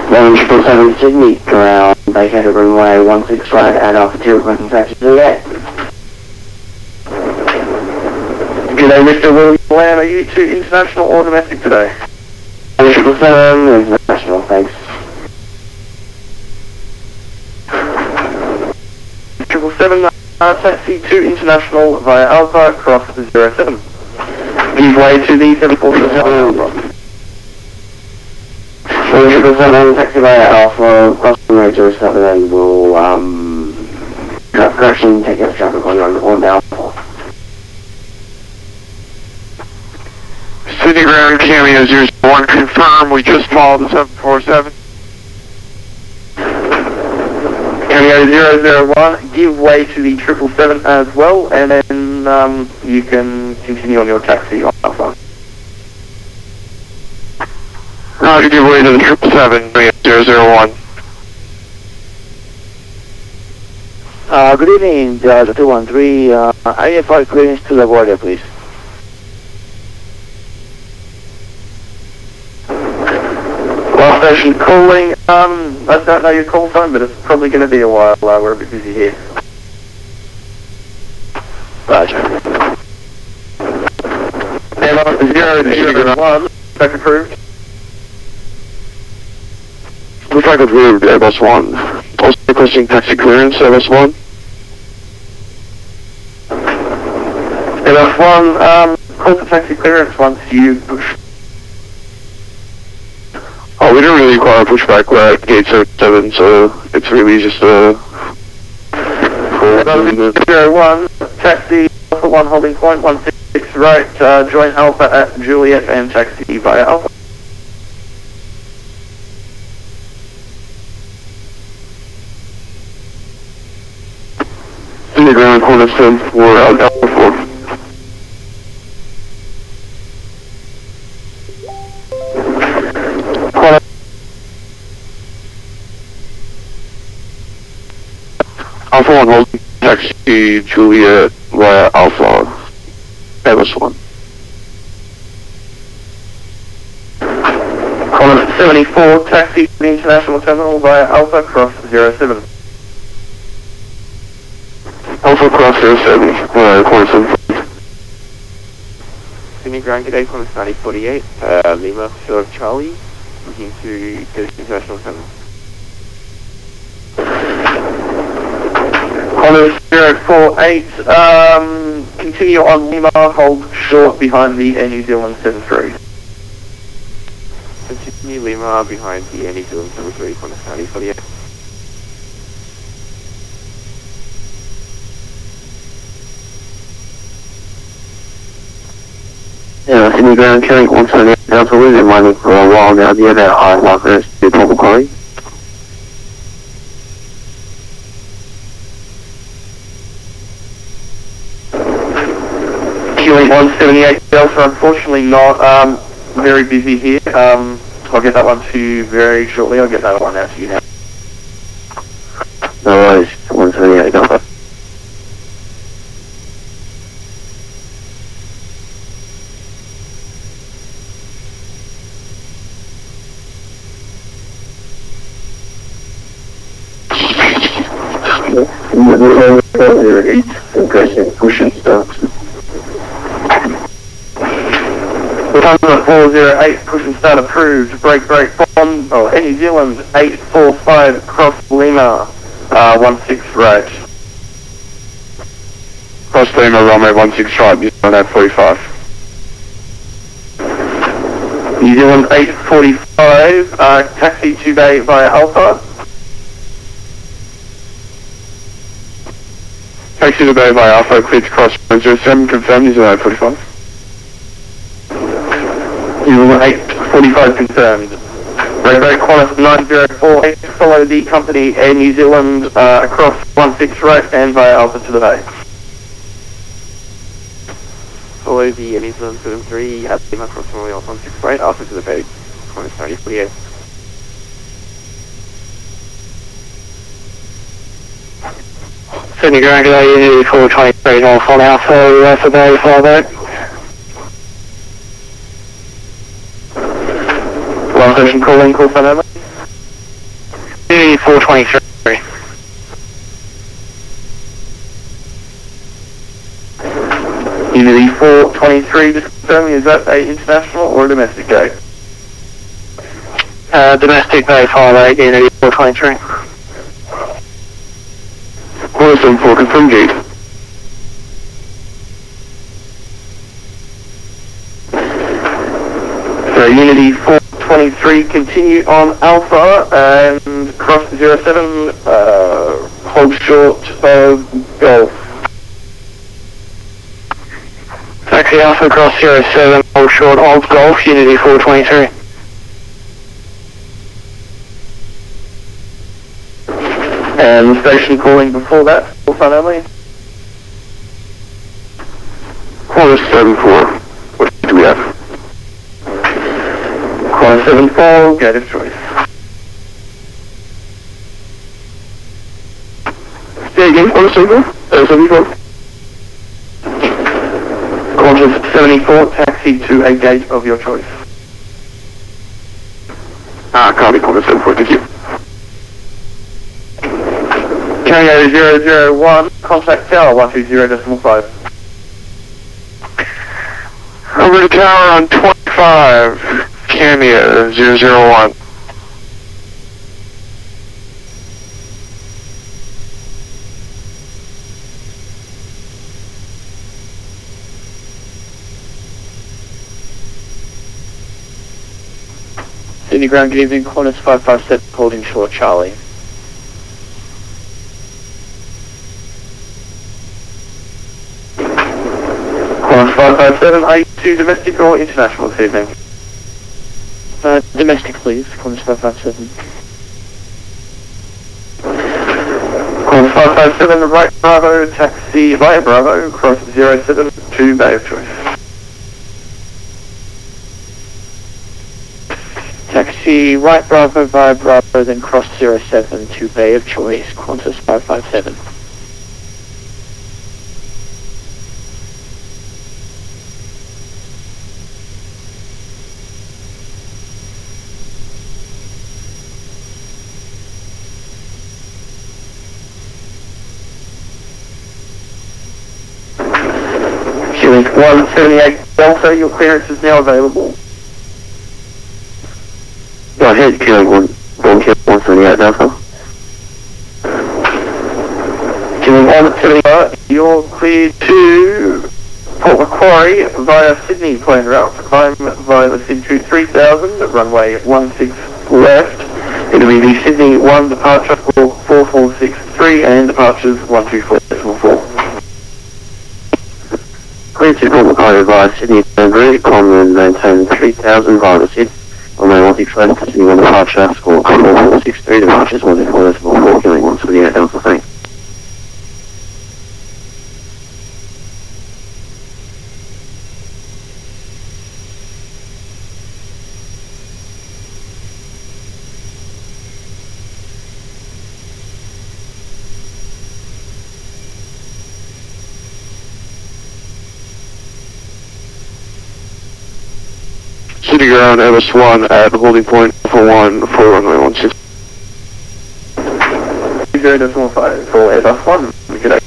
777 Sydney ground, vacated runway 16 right at altitude, requesting taxi to Juliet. G'day Mr. William Lamb, are you to international or domestic today? 777 international, thanks. 777, taxi to international via Alpha, cross 07. Give way to the 747. 777 taxi via Alpha, cross runway 07 and will, correction, take out traffic on Alpha. Sydney ground cameo 01, confirm, we just followed the 747. Cameo 001, give way to the 777 as well, and then you can continue on your taxi on Alpha. Roger, give way to the 777, 001. Good evening, Judge 213. IFR clearance to LaGuardia, please. Last station calling. I don't know your call time, but it's probably going to be a while. We're a bit busy here. Roger. And 001, back approved. Looks like approved, Airbus 1. Also requesting taxi clearance, Airbus 1. Airbus 1, call for taxi clearance once you push. Oh, we don't really require pushback, we're at gate 7, so it's really just a... 01, taxi, Alpha 1 holding point, 166 right, join Alpha at Juliet and taxi via Alpha. In the ground, cornerstone for Alpha 4. Alpha 1 holding taxi Juliet via Alpha, Airbus 1. Comment 74, taxi to the international terminal via Alpha cross 07. Alpha cross 07, cornerstone. Sydney ground, g'day, Qantas 9048, Lima, Philip Charlie, looking to get international terminal. Qantas 048, continue on Lima, hold short behind the Air New Zealand 73. Continue Lima behind the Air New Zealand 73, Qantas 9048. Yeah, Sydney ground carrying 178 Delta, we've been mining for a while now, the other high markers, the double quality. Queuing 178 Delta, unfortunately not very busy here. I'll get that one to you very shortly. I'll get that one out to you now. No worries, 178 Delta. Impressive, pushing stuff. Lufthansa 408, push and start approved. Break, bomb. Oh, Air New Zealand 845, cross Lima, 16 right. Cross Lima, runway 16 right, New Zealand 845. New Zealand 845, taxi to Bay via Alpha. Taxi to Bay via Alpha, cleared to cross 07, confirmed, New Zealand 845. New Zealand 845 confirmed. Break, Qantas 9048, follow the company Air New Zealand across 16 right and via Alpha to the Bay. Follow the Air New Zealand 73 at Lima cross runway 16 right, Alpha to the Bay, Qantas 9048. Sydney ground, g'day, 423, Alpha Alpha, for Bay, follow that. One station calling, call sign only. 423. Unity 423, just confirming, is that a international or a domestic gate? Domestic Bay, follow that, Unity 423. Cornerstone 4, confirm gate. So Unity 423, continue on Alpha and cross 07, hold short of Golf. Taxi Taxi Alpha cross 07, hold short of Golf, Unity 423. And the station calling before that, full front only. Qantas 74. What do we have? Qantas 74, gate of choice. Say again, Qantas 74? 74. Qantas 74, taxi to a gate of your choice. Copy, Qantas 74, thank you. Tango 001, contact tower 120.5. Over to tower on 25, Cameo 001. Sydney ground, good evening, Qantas 557, holding short Charlie. Qantas 557, are you to domestic or international this evening? Domestic please, Qantas 557. Qantas 557, right Bravo, taxi via Bravo, cross 07 to Bay of Choice. Taxi right Bravo via Bravo, then cross 07 to Bay of Choice, Qantas 557. Queuing 178 Delta, your clearance is now available. Go ahead, Queuing 178 Delta. Queuing 178, you're cleared to Port Macquarie via Sydney plane route. Climb via the Sydney 3000, runway 16 left. It'll be the Sydney 1 departure for 4463 and departures 124.4. Clear to Port Macquarie via Sydney Route, climb and maintain 3000 via the Sydney. Runway 16 left, Sydney 1 departure, score 4463, departures 124.4, Queuing 178 Delta, thanks. City ground, MS1 at holding point 41 for runway 16. 0.5 for Airbus 1. Good day.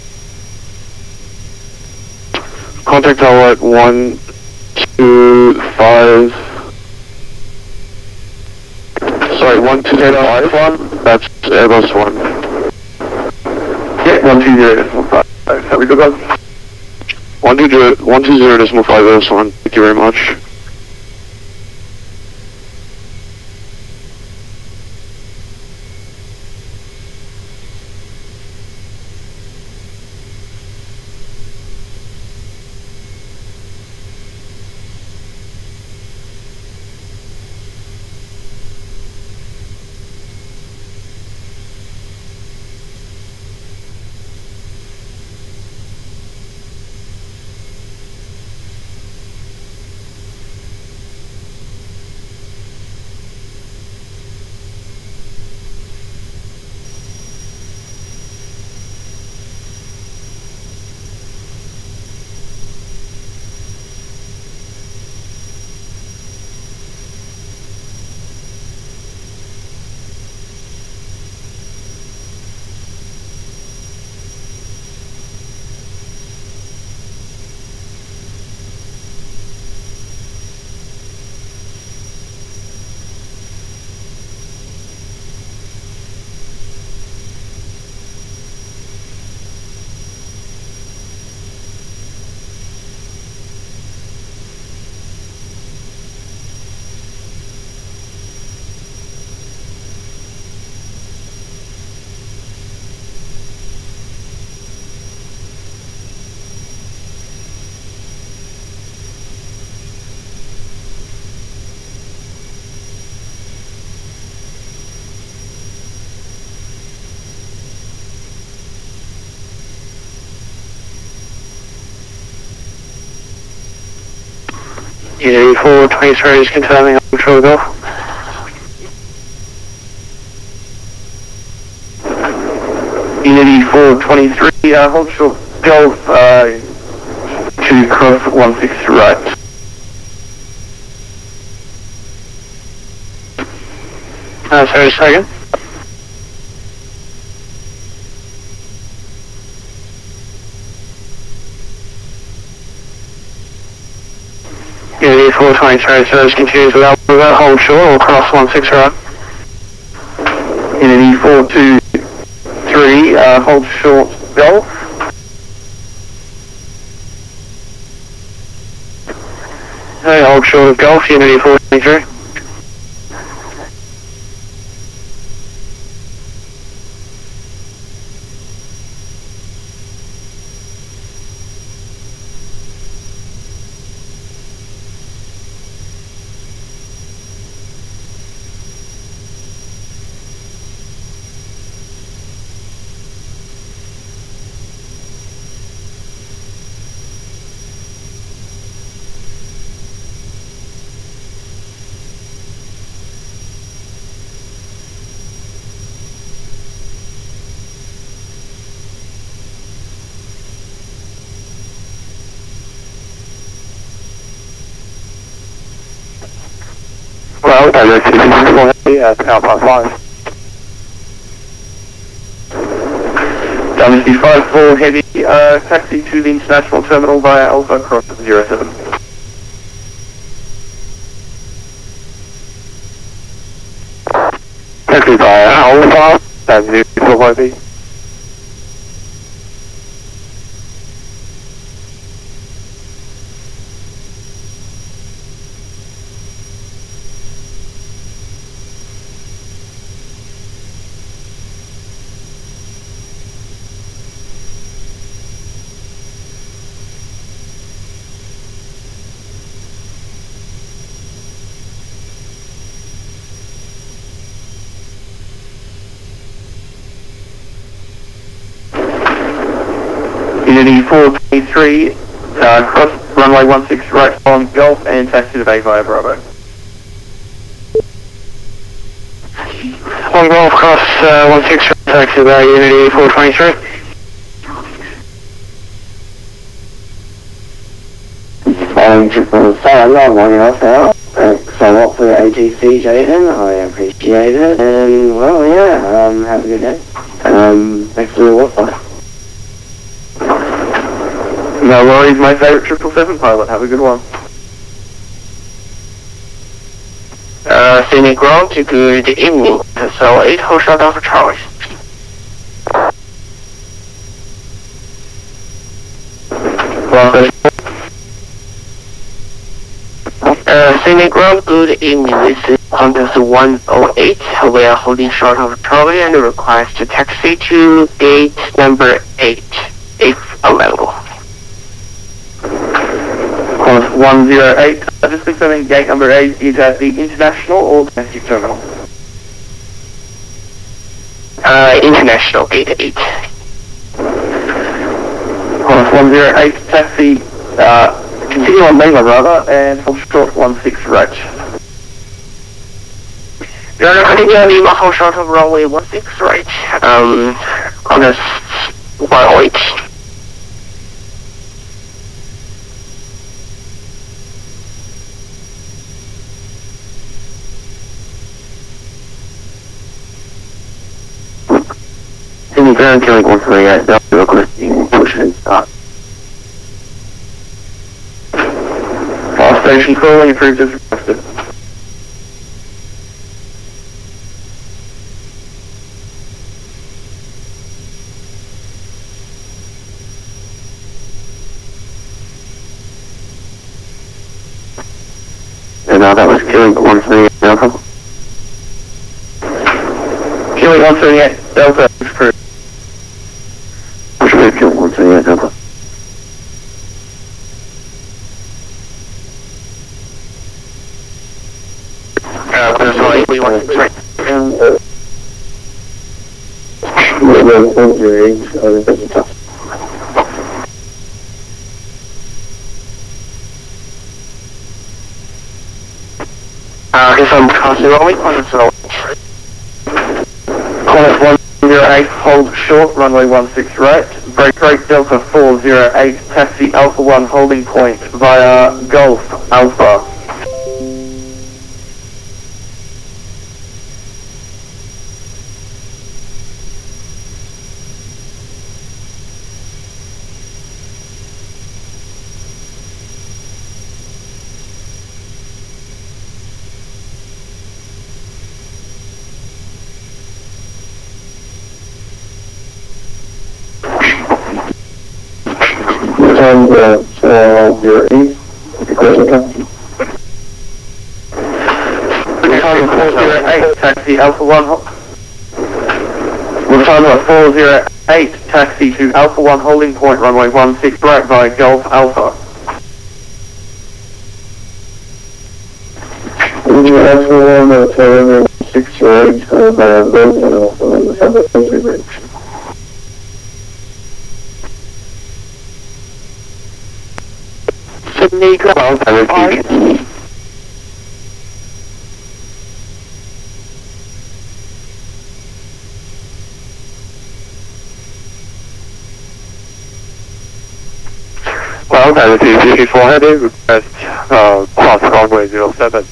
Contact tower at 125. Sorry, 120.5. That's Airbus 1. Yeah, 120.5. Have we good one? 120.5 Airbus 1. Thank you very much. Unity 423 is confirming on control Golf. Unity 423, hold short Golf, to cross 16 right. Sorry, second. Unity 423, service continues without hold short or cross 16 right. Unity 423, hold short Golf. Hey, hold short of Golf, Unity 423. Well, directed to Alpha 5. Dynasty 5-4 heavy, taxi to the international terminal via Alpha cross 07. Taxi via Alpha, That's 045B. Unity 423, cross runway 16 right on Golf and taxi to Bay via Bravo. One Golf cross 16 right, taxi by Unity 423. Sorry, I'm on yourself. Thanks a lot for the ATC, Jason. I appreciate it. And, well, yeah, have a good day. Thanks for the Wi-Fi. No worries, my favourite 777 pilot. Have a good one. Scenic ground to good evening. So 8 hold short of Charlie. Scenic ground, good evening. This is Qantas 108. We are holding short of Charlie and request to taxi to gate number 8, if available. Qantas 108, just confirming gate number 8 is at the international or domestic terminal? International gate 8. Qantas 108, taxi, continue on mainland rather, and hold short 16 right. We are continue on the hold short of runway 16 right. Qantas 108. Ground killing 138, Delta requesting push and start. Fire station calling, approved as requested. And that was killing 138 Delta. Killing 138 Delta, approved. Push wave kill 138 Delta. We want to right. Confirm Castle Rolling, Qantas 108, hold short, runway 16 right, break Delta 408, taxi Alpha 1 holding point via Golf Alpha. And 408, question time. 408, taxi Alpha 1. We'll time 408, taxi to Alpha 1 holding point, runway 16 right via Golf Alpha. Alpha 1, 6 right, via Golf Alpha. Sydney, ground, Well, Sky P3Dv4 heading, request cross runway 07.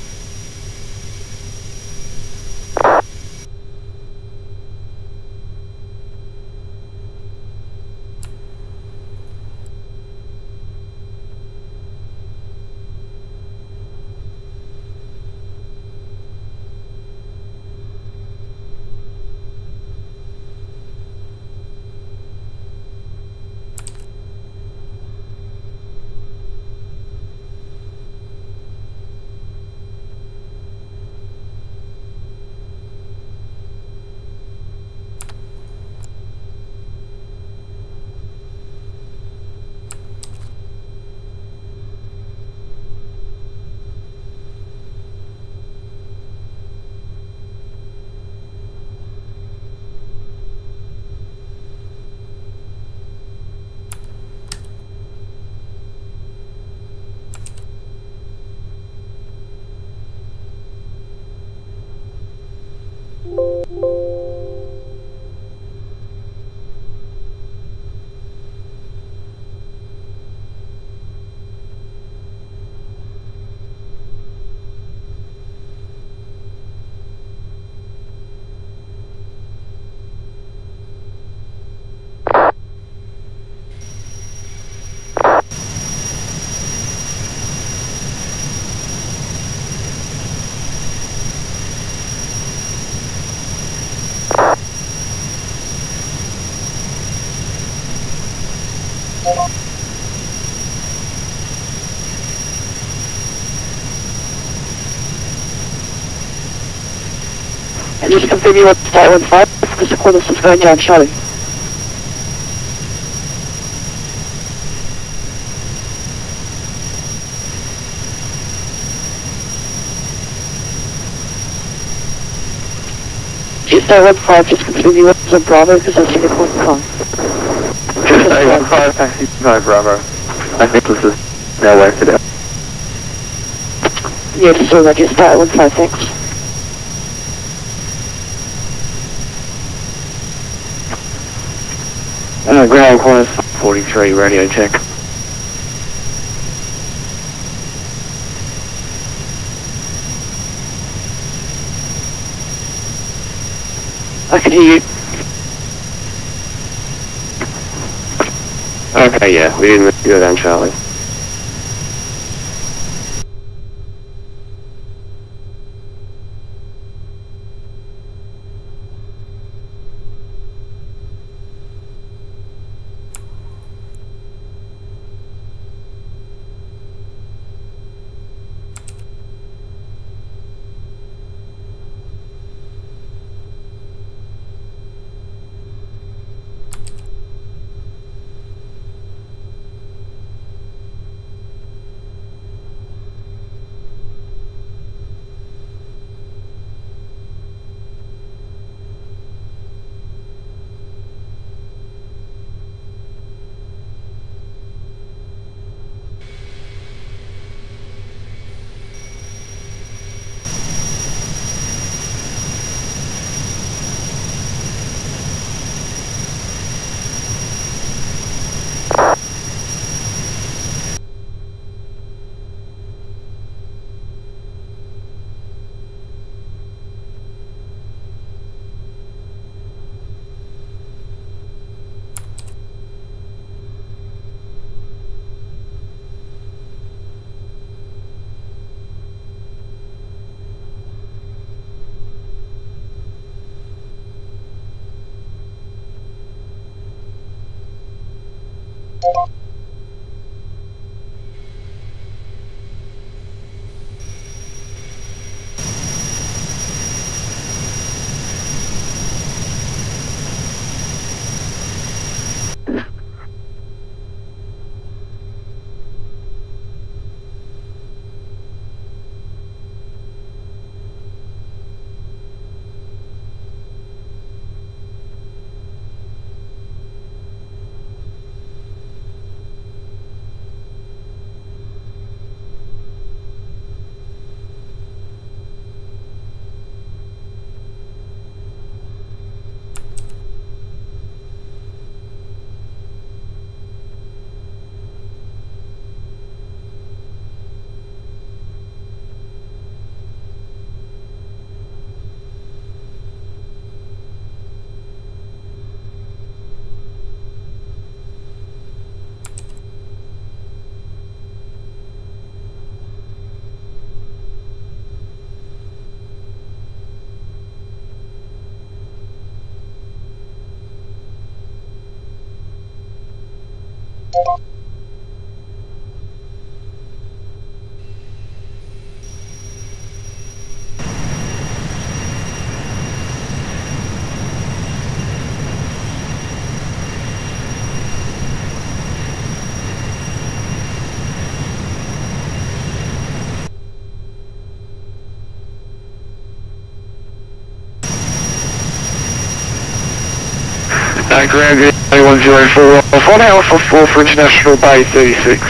And just continue on Sky 15, because the Qantas is going down Charlie. Sky 15, just continue on Bravo, because that's the recording car. Sky 15, taxi to Bravo. I think this is now worked it out. Yeah, just so that you Sky 15, thanks. Ground Qantas 43, radio check. I can hear you. Okay, yeah, we didn't go down Charlie. Ground 104 off on Alpha 4 for International Bay 36.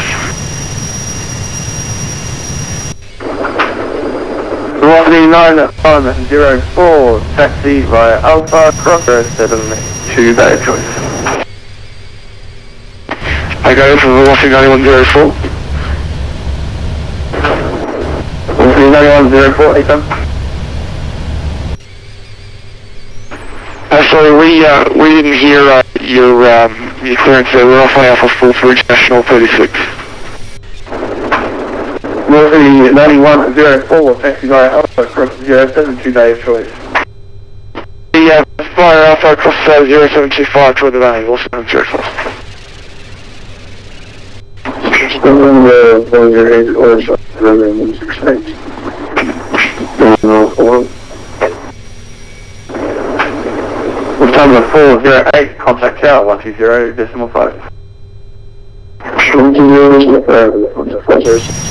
Velocity 9104, taxi via Alpha, Crossroad 7 to Bay Choice. I go for Velocity 9104. Velocity 9104, Ethan. Sorry, we didn't hear your clearance there. We're off on Alpha 4 for International 36. Velocity 9104, taxi via Alpha, Cross 07 to Bay Choice. The fire Alpha across 0725 toward the runway, also on 04. Number 408, contact tower 120.5.